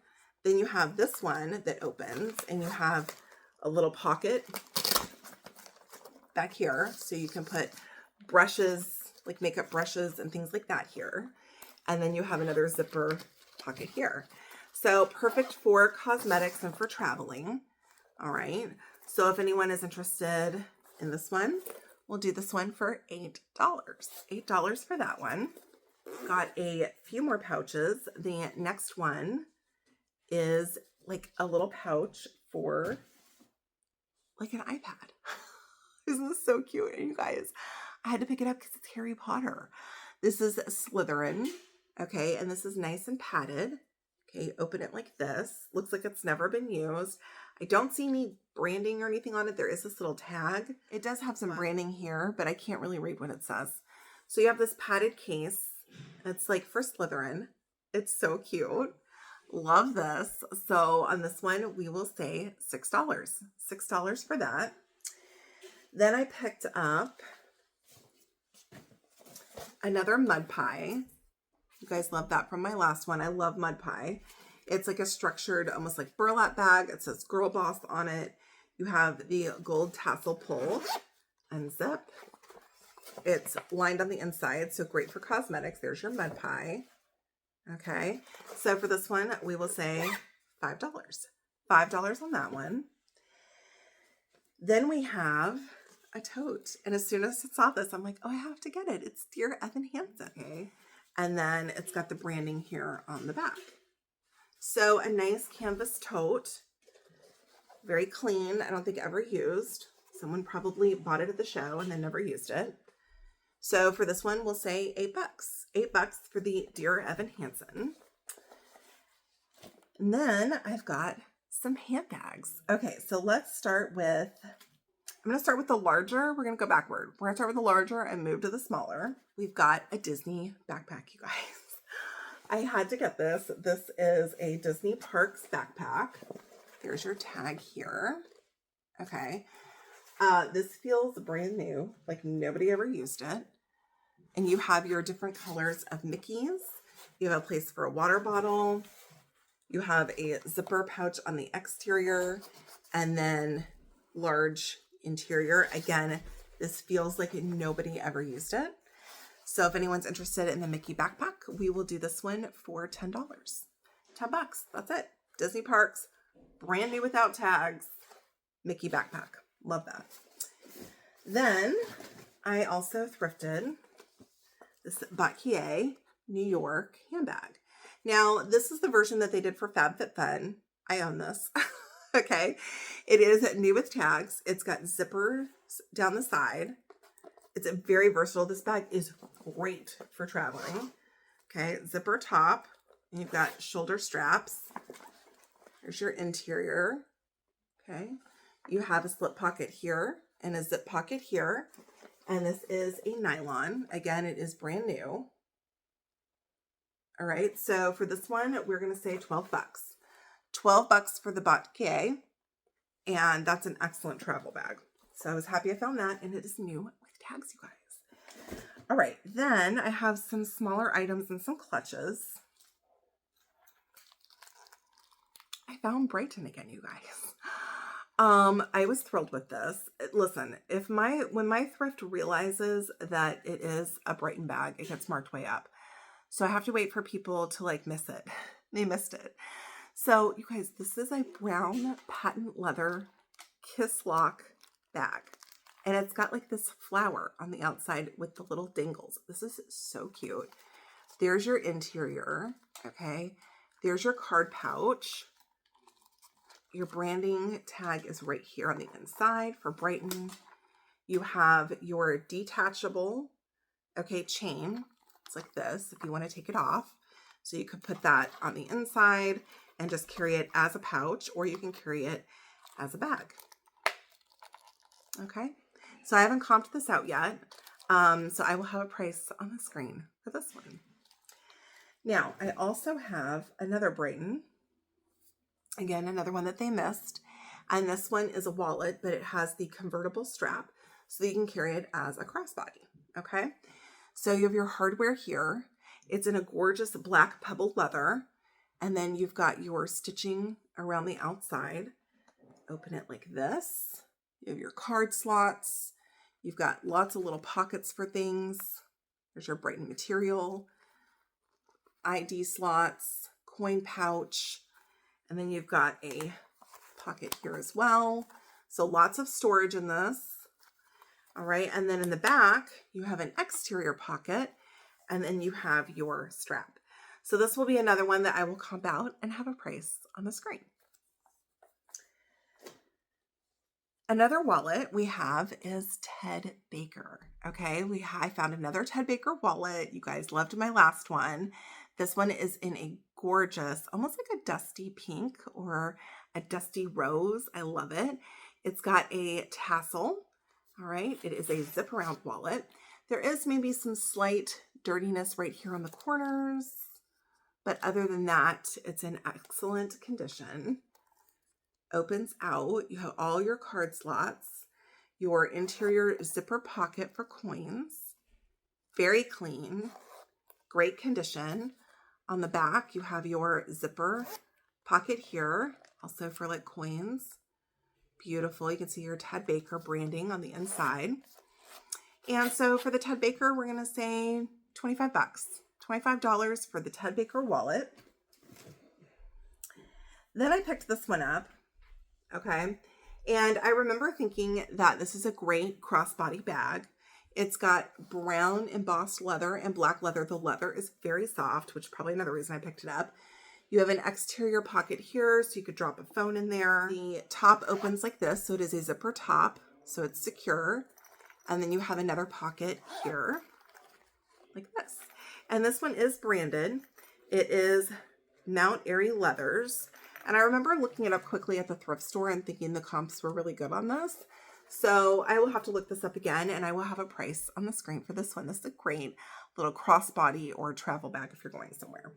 Then you have this one that opens and you have a little pocket back here. So you can put brushes, like makeup brushes and things like that here. And then you have another zipper pocket here. So perfect for cosmetics and for traveling. All right. So if anyone is interested in this one, we'll do this one for $8. $8 for that one. Got a few more pouches. The next one is like a little pouch for like an iPad. Isn't this so cute? And you guys, I had to pick it up because it's Harry Potter. This is Slytherin. Okay, and this is nice and padded. Okay, open it like this. Looks like it's never been used. I don't see any branding or anything on it. There is this little tag. It does have some branding here, but I can't really read what it says. So you have this padded case. It's like for Slytherin. It's so cute. Love this. So on this one, we will say $6. $6 for that. Then I picked up another mud pie. You guys love that from my last one. I love mud pie. It's like a structured, almost like burlap bag. It says Girl Boss on it. You have the gold tassel pull, unzip. It's lined on the inside, so great for cosmetics. There's your mud pie. Okay, so for this one, we will say $5. $5 on that one. Then we have a tote. And as soon as I saw this, I'm like, oh, I have to get it. It's Dear Evan Hansen. Okay. And then it's got the branding here on the back. So a nice canvas tote. Very clean. I don't think ever used. Someone probably bought it at the show and then never used it. So for this one, we'll say $8. $8 for the Dear Evan Hansen. And then I've got some handbags. Okay, so let's start with, I'm going to start with the larger. We're going to go backward. We're going to start with the larger and move to the smaller. We've got a Disney backpack, you guys. I had to get this. This is a Disney Parks backpack. There's your tag here. Okay. This feels brand new, like nobody ever used it. And you have your different colors of Mickeys. You have a place for a water bottle. You have a zipper pouch on the exterior and then large interior. Again, this feels like nobody ever used it. So if anyone's interested in the Mickey backpack, we will do this one for $10. $10, that's it. Disney Parks, brand new without tags, Mickey backpack. Love that. Then I also thrifted this Batquier New York handbag. Now, this is the version that they did for FabFitFun. I own this. Okay. It is new with tags. It's got zippers down the side. It's a very versatile. This bag is great for traveling. Okay. Zipper top. And you've got shoulder straps. Here's your interior. Okay. You have a slip pocket here and a zip pocket here. And this is a nylon. Again, it is brand new. All right, so for this one, we're going to say $12. $12 for the Batquier, and that's an excellent travel bag. So I was happy I found that, and it is new with tags, you guys. All right, then I have some smaller items and some clutches. I found Brighton again, you guys. I was thrilled with this. Listen, when my thrift realizes that it is a Brighton bag, it gets marked way up. So I have to wait for people to like miss it. They missed it. So you guys, this is a brown patent leather kiss lock bag. And it's got like this flower on the outside with the little dingles. This is so cute. There's your interior, okay? There's your card pouch. Your branding tag is right here on the inside for Brighton. You have your detachable, okay, chain. It's like this if you want to take it off. So you could put that on the inside and just carry it as a pouch, or you can carry it as a bag. Okay, so I haven't comped this out yet. So I will have a price on the screen for this one. Now, I also have another Brighton. Again, another one that they missed. And this one is a wallet, but it has the convertible strap so that you can carry it as a crossbody. Okay, so you have your hardware here. It's in a gorgeous black pebbled leather. And then you've got your stitching around the outside. Open it like this. You have your card slots. You've got lots of little pockets for things. There's your Brighton material, ID slots, coin pouch, and then you've got a pocket here as well. So lots of storage in this. All right, and then in the back, you have an exterior pocket, and then you have your strap. So this will be another one that I will comp out and have a price on the screen. Another wallet we have is Ted Baker. Okay, I found another Ted Baker wallet. You guys loved my last one. This one is in a gorgeous, almost like a dusty pink or a dusty rose. I love it. It's got a tassel. All right, it is a zip around wallet. There is maybe some slight dirtiness right here on the corners, but other than that, it's in excellent condition. Opens out. You have all your card slots, your interior zipper pocket for coins, very clean, great condition. On the back, you have your zipper pocket here, also for like coins. Beautiful. You can see your Ted Baker branding on the inside. And so for the Ted Baker, we're going to say 25 bucks, $25 for the Ted Baker wallet. Then I picked this one up. Okay. And I remember thinking that this is a great crossbody bag. It's got brown embossed leather and black leather. The leather is very soft, which is probably another reason I picked it up. You have an exterior pocket here, so you could drop a phone in there. The top opens like this, so it is a zipper top, so it's secure. And then you have another pocket here, like this. And this one is branded. It is Mount Airy Leathers. And I remember looking it up quickly at the thrift store and thinking the comps were really good on this. So I will have to look this up again, and I will have a price on the screen for this one. This is a great little crossbody or travel bag if you're going somewhere.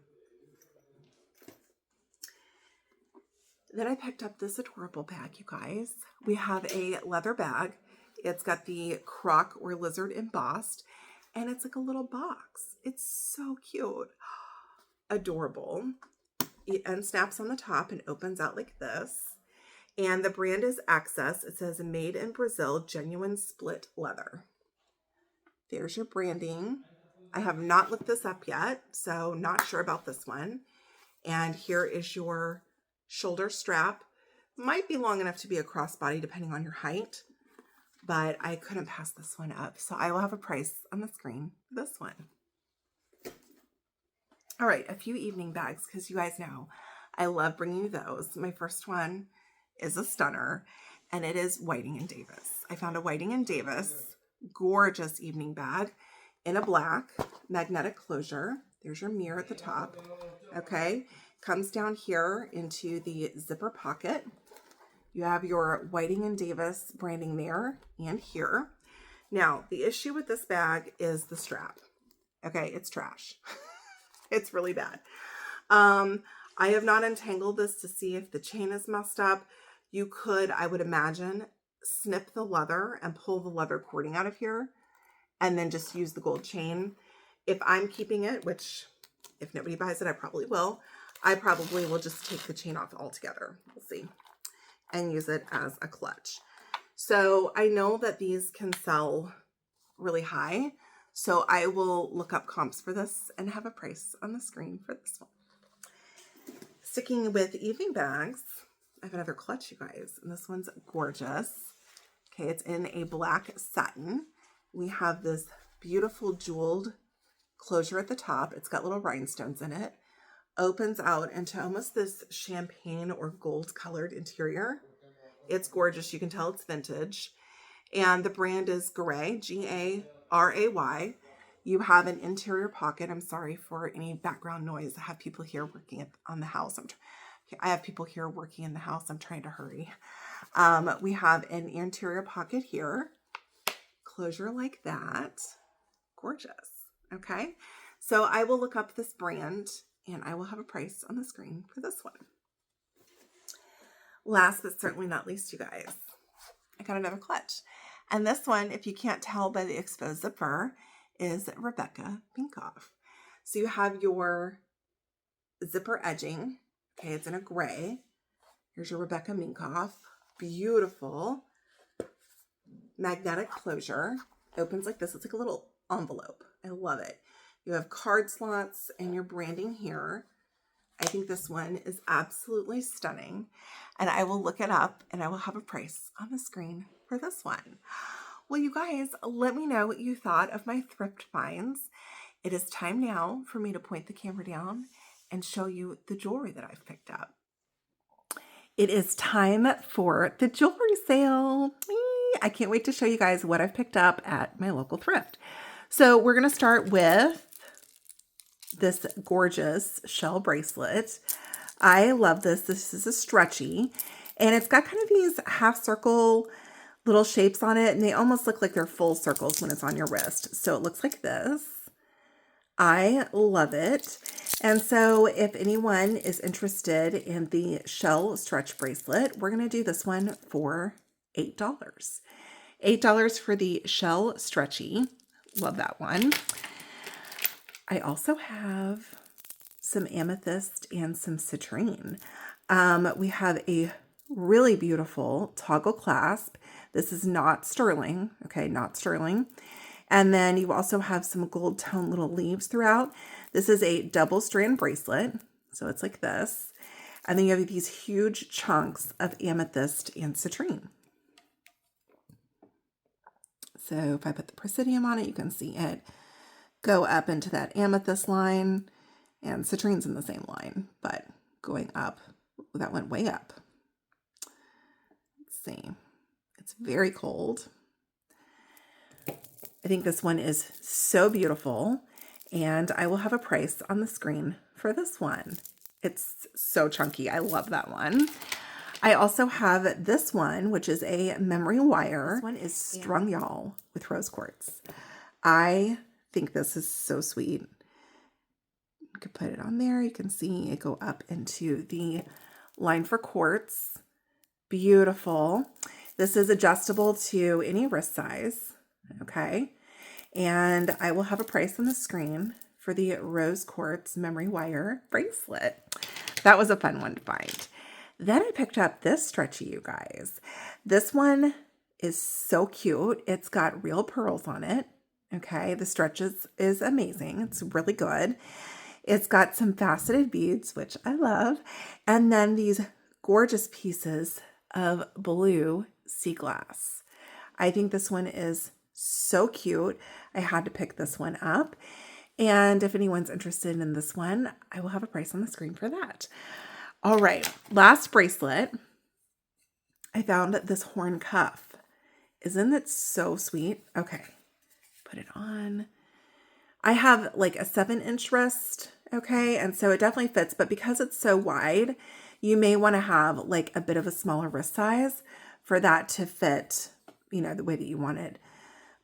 Then I picked up this adorable bag, you guys. We have a leather bag. It's got the croc or lizard embossed, and it's like a little box. It's so cute. Adorable. It unsnaps on the top and opens out like this. And the brand is Access. It says made in Brazil, genuine split leather. There's your branding. I have not looked this up yet, so not sure about this one. And here is your shoulder strap. Might be long enough to be a crossbody depending on your height, but I couldn't pass this one up. So I will have a price on the screen for this one. All right, a few evening bags, because you guys know I love bringing you those. My first one is a stunner, and it is Whiting & Davis. I found a Whiting & Davis gorgeous evening bag in a black magnetic closure. There's your mirror at the top. Okay, comes down here into the zipper pocket. You have your Whiting & Davis branding there and here. Now, the issue with this bag is the strap. Okay, it's trash. It's really bad. I have not untangled this to see if the chain is messed up. You could, I would imagine, snip the leather and pull the leather cording out of here and then just use the gold chain. If I'm keeping it, which if nobody buys it, I probably will, I probably will just take the chain off altogether. We'll see. And use it as a clutch. So I know that these can sell really high. So I will look up comps for this and have a price on the screen for this one. Sticking with evening bags, I have another clutch, you guys, and this one's gorgeous. Okay, it's in a black satin. We have this beautiful jeweled closure at the top. It's got little rhinestones in it. Opens out into almost this champagne or gold colored interior. It's gorgeous. You can tell it's vintage. And the brand is Garay, G-A-R-A-Y. You have an interior pocket. I'm sorry for any background noise. I have people here working on the house. I have people here working in the house. I'm trying to hurry. We have an interior pocket here. Closure like that. Gorgeous. Okay. So I will look up this brand and I will have a price on the screen for this one. Last but certainly not least, you guys, I got another clutch. And this one, if you can't tell by the exposed zipper, is Rebecca Minkoff. So you have your zipper edging. Okay, it's in a gray. Here's your Rebecca Minkoff. Beautiful magnetic closure. Opens like this. It's like a little envelope. I love it. You have card slots and your branding here. I think this one is absolutely stunning. And I will look it up and I will have a price on the screen for this one. Well, you guys, let me know what you thought of my thrift finds. It is time now for me to point the camera down and show you the jewelry that I've picked up. It is time for the jewelry sale. I can't wait to show you guys what I've picked up at my local thrift. So we're going to start with this gorgeous shell bracelet. I love this. This is a stretchy and it's got kind of these half circle little shapes on it, and they almost look like they're full circles when it's on your wrist. So it looks like this. I love it. And so if anyone is interested in the shell stretch bracelet, we're going to do this one for $8. $8 for the shell stretchy. Love that one. I also have some amethyst and some citrine. We have a really beautiful toggle clasp. This is not sterling, okay, not sterling. And then you also have some gold tone little leaves throughout. This is a double strand bracelet, so it's like this. And then you have these huge chunks of amethyst and citrine. So if I put the presidium on it, you can see it go up into that amethyst line, and citrine's in the same line, but going up, that went way up. Let's see. It's very cold. I think this one is so beautiful, and I will have a price on the screen for this one. It's so chunky. I love that one. I also have this one, which is a memory wire. This one is strung, y'all, with rose quartz. I think this is so sweet. You can put it on there. You can see it go up into the line for quartz. Beautiful. This is adjustable to any wrist size. Okay. And I will have a price on the screen for the rose quartz memory wire bracelet. That was a fun one to find. Then I picked up this stretchy, you guys. This one is so cute. It's got real pearls on it. Okay. The stretch is amazing. It's really good. It's got some faceted beads, which I love. And then these gorgeous pieces of blue sea glass. I think this one is so cute. I had to pick this one up. And if anyone's interested in this one, I will have a price on the screen for that. All right, last bracelet. I found this horn cuff. Isn't it so sweet? Okay, put it on. I have like a 7-inch wrist, okay? And so it definitely fits, but because it's so wide, you may want to have like a bit of a smaller wrist size for that to fit, you know, the way that you want it.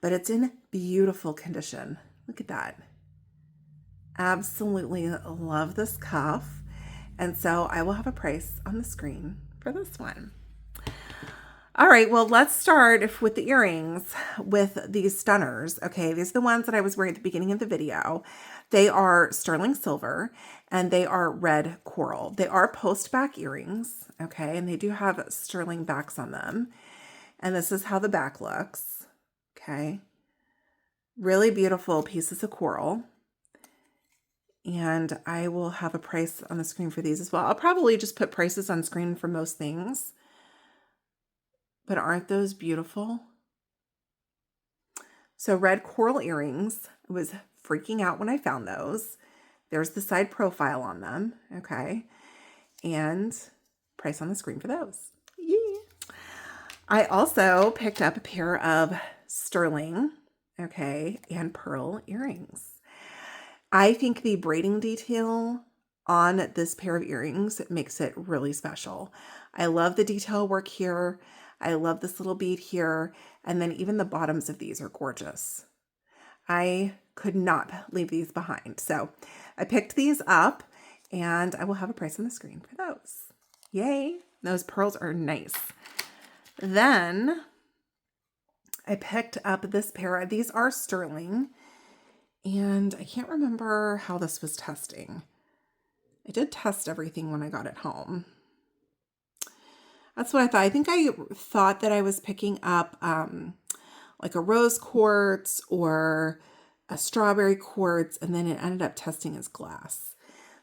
But it's in beautiful condition. Look at that. Absolutely love this cuff. And so I will have a price on the screen for this one. All right, well, let's start with the earrings with these stunners. Okay, these are the ones that I was wearing at the beginning of the video. They are sterling silver and they are red coral. They are post back earrings, okay? And they do have sterling backs on them. And this is how the back looks, okay? Really beautiful pieces of coral. And I will have a price on the screen for these as well. I'll probably just put prices on screen for most things. But aren't those beautiful? So red coral earrings. I was freaking out when I found those. There's the side profile on them, okay? And price on the screen for those. Yeah. I also picked up a pair of sterling, okay, and pearl earrings. I think the braiding detail on this pair of earrings makes it really special. I love the detail work here. I love this little bead here. And then even the bottoms of these are gorgeous. I could not leave these behind. So I picked these up and I will have a price on the screen for those. Yay. Those pearls are nice. Then I picked up this pair. These are sterling. And I can't remember how this was testing. I did test everything when I got it home. That's what I thought. I think I thought that I was picking up like a rose quartz or a strawberry quartz, and then it ended up testing as glass.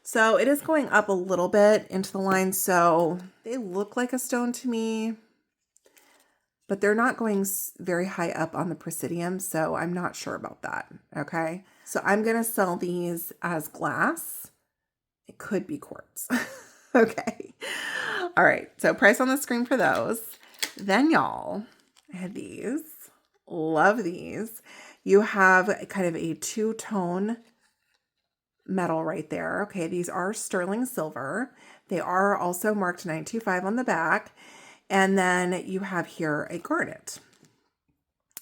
So it is going up a little bit into the line. So they look like a stone to me, but they're not going very high up on the presidium. So I'm not sure about that. Okay. So I'm going to sell these as glass. It could be quartz. Okay. All right. So price on the screen for those. Then y'all, I had these. Love these. You have kind of a two-tone metal right there. Okay. These are sterling silver. They are also marked 925 on the back. And then you have here a garnet.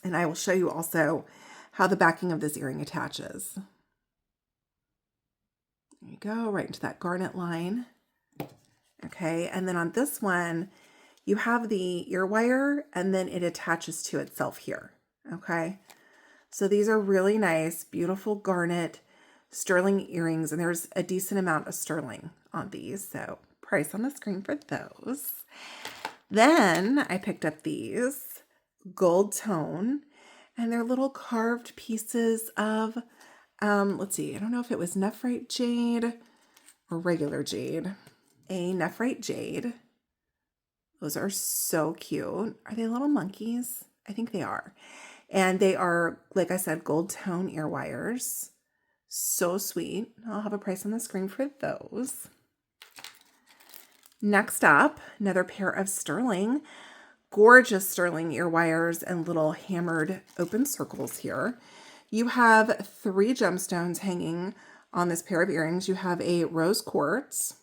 And I will show you also how the backing of this earring attaches. There you go, right into that garnet line. Okay, and then on this one, you have the ear wire and then it attaches to itself here. Okay, so these are really nice, beautiful garnet sterling earrings, and there's a decent amount of sterling on these. So price on the screen for those. Then I picked up these gold tone, and they're little carved pieces of, let's see, I don't know if it was nephrite jade or regular jade. A nephrite jade. Those are so cute. Are they little monkeys? I think they are. And they are, like I said, gold tone ear wires. So sweet. I'll have a price on the screen for those. Next up, another pair of sterling. Gorgeous sterling ear wires and little hammered open circles here. You have 3 gemstones hanging on this pair of earrings. You have a rose quartz.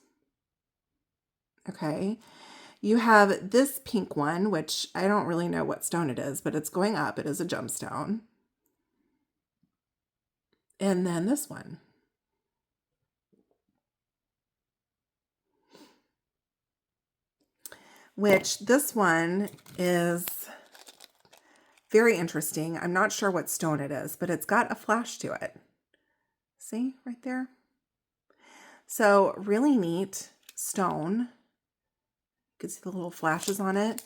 Okay. You have this pink one, which I don't really know what stone it is, but it's going up. It is a gemstone. And then this one. Which this one is very interesting. I'm not sure what stone it is, but it's got a flash to it. See right there? So really neat stone. You can see the little flashes on it.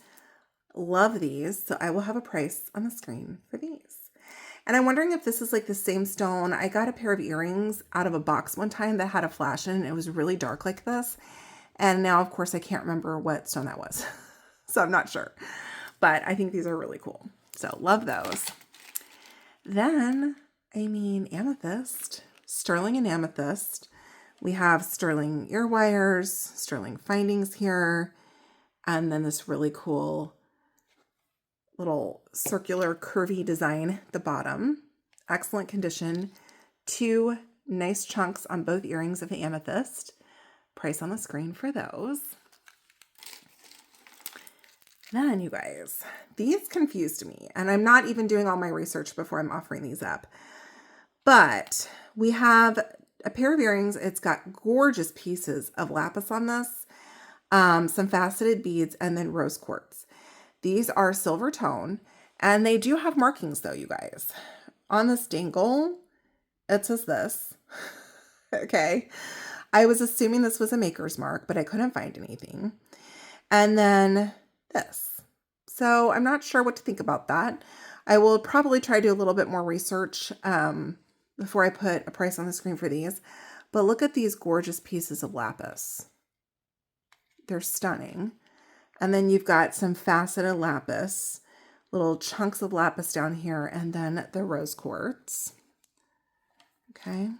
Love these. So I will have a price on the screen for these. And I'm wondering if this is like the same stone. I got a pair of earrings out of a box one time that had a flash in it. It was really dark like this. And now, of course, I can't remember what stone that was. So I'm not sure. But I think these are really cool. So love those. Then, I mean, amethyst. Sterling and amethyst. We have sterling ear wires, sterling findings here. And then this really cool little circular curvy design at the bottom. Excellent condition. 2 nice chunks on both earrings of the amethyst. Price on the screen for those. Then, you guys, these confused me. And I'm not even doing all my research before I'm offering these up. But we have a pair of earrings. It's got gorgeous pieces of lapis on this. Some faceted beads, and then rose quartz. These are silver tone, and they do have markings though, you guys. On this dangle, it says this. Okay. I was assuming this was a maker's mark, but I couldn't find anything. And then this. So I'm not sure what to think about that. I will probably try to do a little bit more research before I put a price on the screen for these. But look at these gorgeous pieces of lapis. They're stunning. And then you've got some faceted lapis, little chunks of lapis down here, and then the rose quartz. Okay.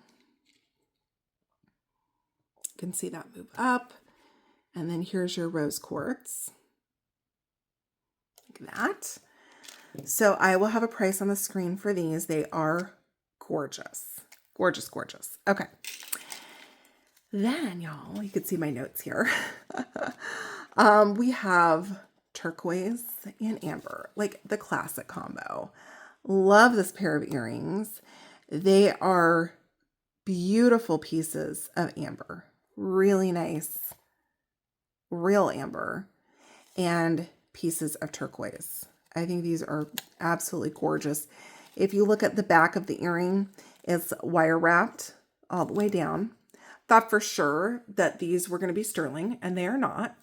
You can see that move up. And then here's your rose quartz. Like that. So I will have a price on the screen for these. They are gorgeous. Gorgeous, gorgeous. Okay. Then, y'all, you can see my notes here. We have turquoise and amber, like the classic combo. Love this pair of earrings. They are beautiful pieces of amber. Really nice, real amber, and pieces of turquoise. I think these are absolutely gorgeous. If you look at the back of the earring, it's wire wrapped all the way down. Thought for sure that these were going to be sterling, and they are not.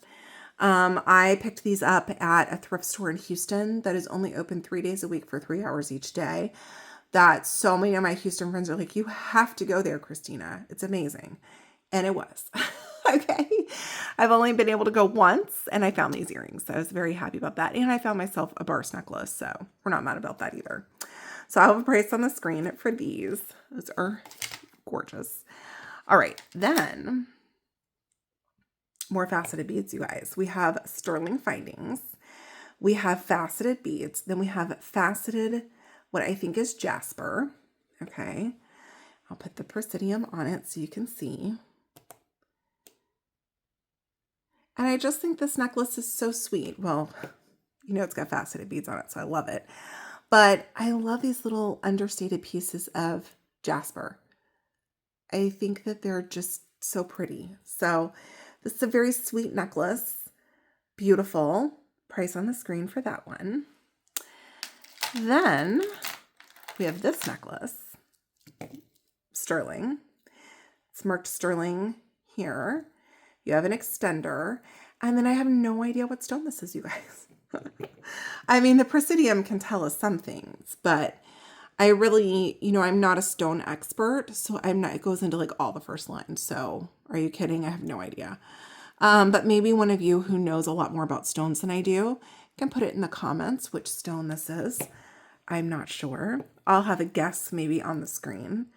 I picked these up at a thrift store in Houston that is only open 3 days a week for 3 hours each day. That so many of my Houston friends are like, you have to go there, Christina. It's amazing. And it was. Okay. I've only been able to go once, and I found these earrings. So I was very happy about that. And I found myself a bars necklace. So we're not mad about that either. So I have a price on the screen for these. Those are gorgeous. All right. Then more faceted beads, you guys. We have sterling findings. We have faceted beads. Then we have faceted, what I think is jasper. Okay. I'll put the presidium on it so you can see. And I just think this necklace is so sweet. Well, you know, it's got faceted beads on it, so I love it. But I love these little understated pieces of jasper. I think that they're just so pretty. So this is a very sweet necklace. Beautiful. Price on the screen for that one. Then we have this necklace. Sterling. It's marked sterling here. You have an extender. And then I have no idea what stone this is, you guys. I mean, the presidium can tell us some things, but I really, you know, I'm not a stone expert, so I'm not, it goes into like all the first lines. So are you kidding? I have no idea. But maybe one of you who knows a lot more about stones than I do can put it in the comments which stone this is. I'm not sure. I'll have a guess maybe on the screen.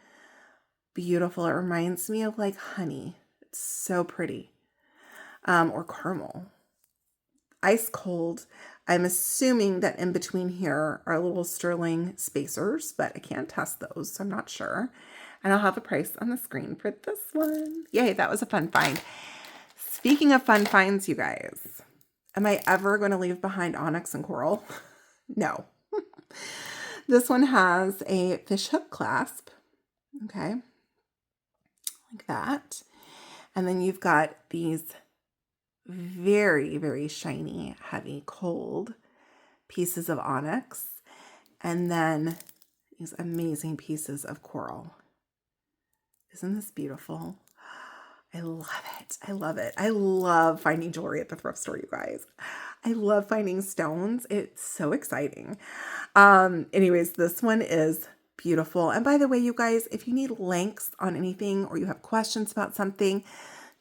Beautiful. It reminds me of like honey. It's so pretty. Or caramel. Ice cold. I'm assuming that in between here are little sterling spacers, but I can't test those, so I'm not sure. And I'll have a price on the screen for this one. Yay, that was a fun find. Speaking of fun finds, you guys, am I ever going to leave behind onyx and coral? No. This one has a fishhook clasp. Okay. Like that. And then you've got these very, very shiny, heavy, cold pieces of onyx. And then these amazing pieces of coral. Isn't this beautiful? I love it. I love it. I love finding jewelry at the thrift store, you guys. I love finding stones. It's so exciting. Anyways, this one is beautiful. And by the way, you guys, if you need links on anything or you have questions about something,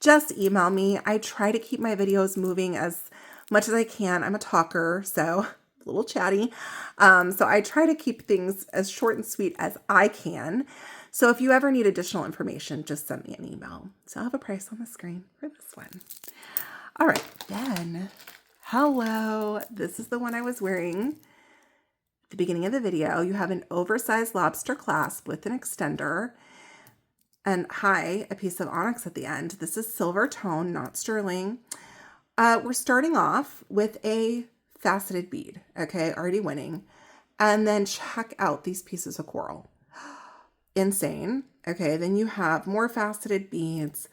just email me. I try to keep my videos moving as much as I can. I'm a talker, so a little chatty. So I try to keep things as short and sweet as I can. So if you ever need additional information, just send me an email. So I'll have a price on the screen for this one. All right, then, hello. This is the one I was wearing at the beginning of the video. You have an oversized lobster clasp with an extender. And hi, a piece of onyx at the end. This is silver tone, not sterling. We're starting off with a faceted bead, okay, already winning. And then check out these pieces of coral. Insane. Okay, then you have more faceted beads,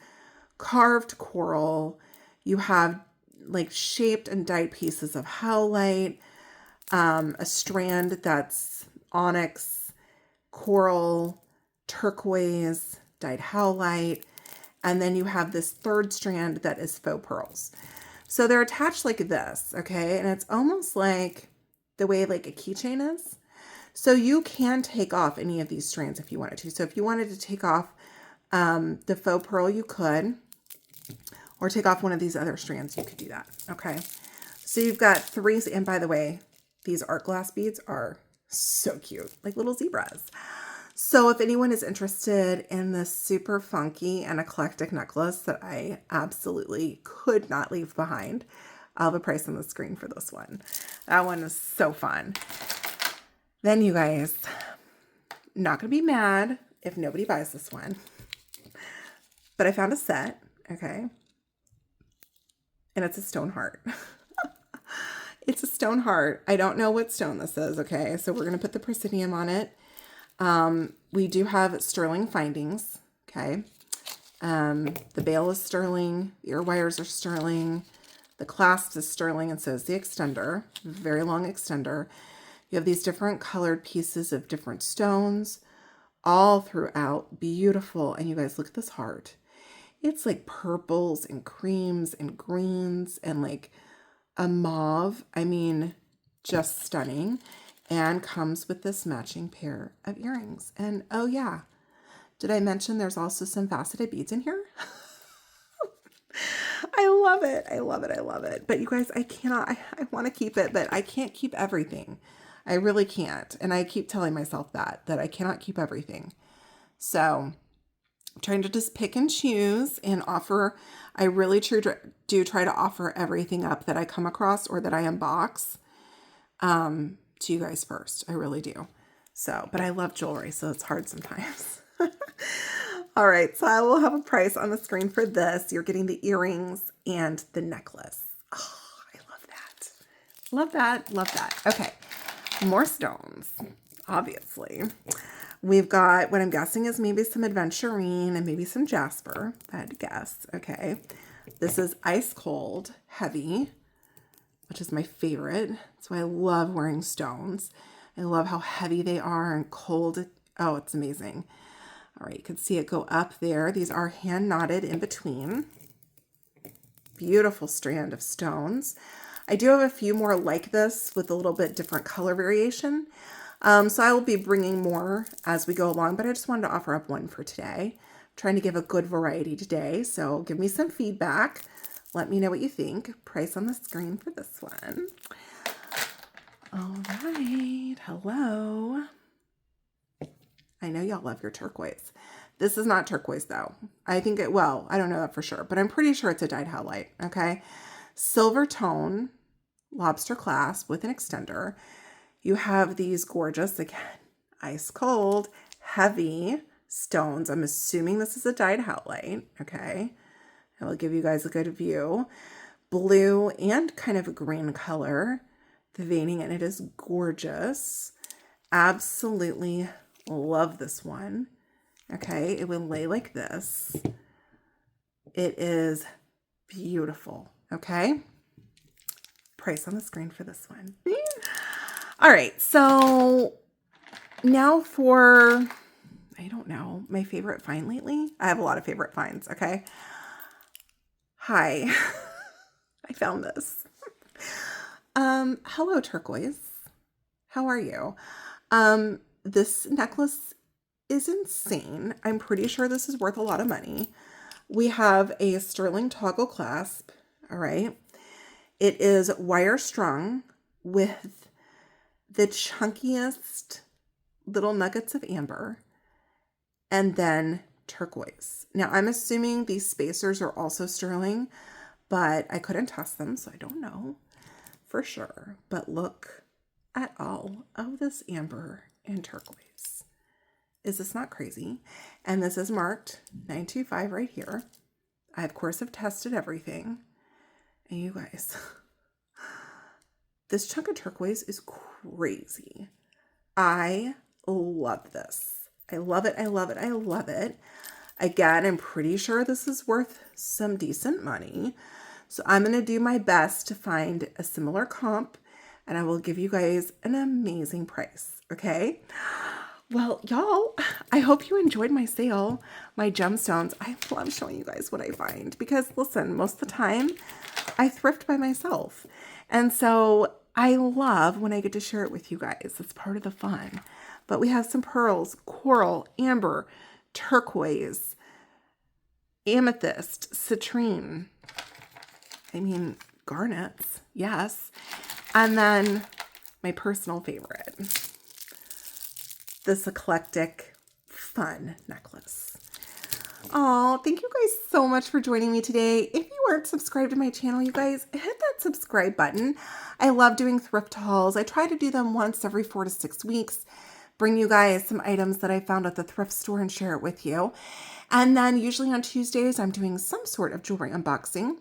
carved coral. You have like shaped and dyed pieces of howlite, a strand that's onyx, coral, turquoise, dyed howlite, and then you have this third strand that is faux pearls. So they're attached like this, okay? And it's almost like the way like a keychain is. So you can take off any of these strands if you wanted to. So if you wanted to take off the faux pearl, you could, or take off one of these other strands, you could do that, okay? So you've got 3, and by the way, these art glass beads are so cute, like little zebras. So if anyone is interested in this super funky and eclectic necklace that I absolutely could not leave behind, I'll have a price on the screen for this one. That one is so fun. Then you guys, not going to be mad if nobody buys this one, but I found a set, okay? And it's a stone heart. It's a stone heart. I don't know what stone this is, okay? So we're going to put the proscenium on it. We do have sterling findings, okay? The bail is sterling, the ear wires are sterling, the clasp is sterling, and so is the extender, very long extender. You have these different colored pieces of different stones all throughout, beautiful. And you guys, look at this heart. It's like purples and creams and greens and like a mauve. I mean, just stunning. And comes with this matching pair of earrings. And oh yeah, did I mention there's also some faceted beads in here? I love it. I love it. I love it. But you guys, I cannot, I want to keep it, but I can't keep everything. I really can't. And I keep telling myself that I cannot keep everything. So I'm trying to just pick and choose and offer. I really do try to offer everything up that I come across or that I unbox to you guys first. I really do. So, but I love jewelry, so it's hard sometimes. All right, so I will have a price on the screen for this. You're getting the earrings and the necklace. Oh, I love that. Love that. Love that. Okay, more stones, obviously. We've got what I'm guessing is maybe some aventurine and maybe some jasper. If I had to guess. Okay, this is ice cold heavy, which is my favorite. That's why I love wearing stones. I love how heavy they are and cold. Oh, it's amazing. All right, you can see it go up there. These are hand knotted in between. Beautiful strand of stones. I do have a few more like this with a little bit different color variation. So I will be bringing more as we go along, but I just wanted to offer up one for today. I'm trying to give a good variety today, so give me some feedback. Let me know what you think. Price on the screen for this one. All right. Hello. I know y'all love your turquoise. This is not turquoise though. I think it, well, I don't know that for sure, but I'm pretty sure it's a dyed howlite. Okay. Silver tone, lobster clasp with an extender. You have these gorgeous, again, ice cold, heavy stones. I'm assuming this is a dyed howlite. Okay. I will give you guys a good view. Blue and kind of a green color. The veining in it is gorgeous. Absolutely love this one. Okay, it will lay like this. It is beautiful. Okay. Price on the screen for this one. All right, so now for, I don't know, my favorite find lately. I have a lot of favorite finds. Okay. Hi, I found this. Hello, turquoise. How are you? This necklace is insane. I'm pretty sure this is worth a lot of money. We have a sterling toggle clasp. All right. It is wire strung with the chunkiest little nuggets of amber and then turquoise. Now I'm assuming these spacers are also sterling, but I couldn't test them, so I don't know for sure. But look at all of this amber and turquoise. Is this not crazy? And this is marked 925 right here. I, of course, have tested everything. And you guys, this chunk of turquoise is crazy. I love this. I love it. I love it. I love it. Again, I'm pretty sure this is worth some decent money. So I'm going to do my best to find a similar comp, and I will give you guys an amazing price. Okay. Well, y'all, I hope you enjoyed my sale. my gemstones. I love showing you guys what I find because listen, most of the time I thrift by myself. And so I love when I get to share it with you guys. It's part of the fun. But we have some pearls, coral, amber, turquoise, amethyst, citrine. I mean, garnets, yes. And then my personal favorite, this eclectic fun necklace. Oh, thank you guys so much for joining me today. If you aren't subscribed to my channel, you guys, hit that subscribe button. I love doing thrift hauls. I try to do them once every 4 to 6 weeks. Bring you guys some items that I found at the thrift store and share it with you. And then usually on Tuesdays, I'm doing some sort of jewelry unboxing.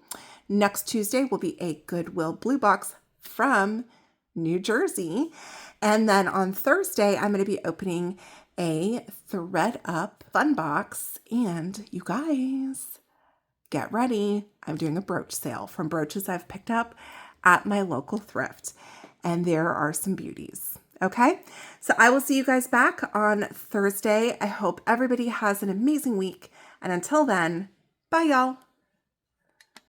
Next Tuesday will be a Goodwill Blue Box from New Jersey. And then on Thursday, I'm going to be opening a Thredup fun box. And you guys, get ready. I'm doing a brooch sale from brooches I've picked up at my local thrift. And there are some beauties. Okay, so I will see you guys back on Thursday. I hope everybody has an amazing week. And until then, bye y'all.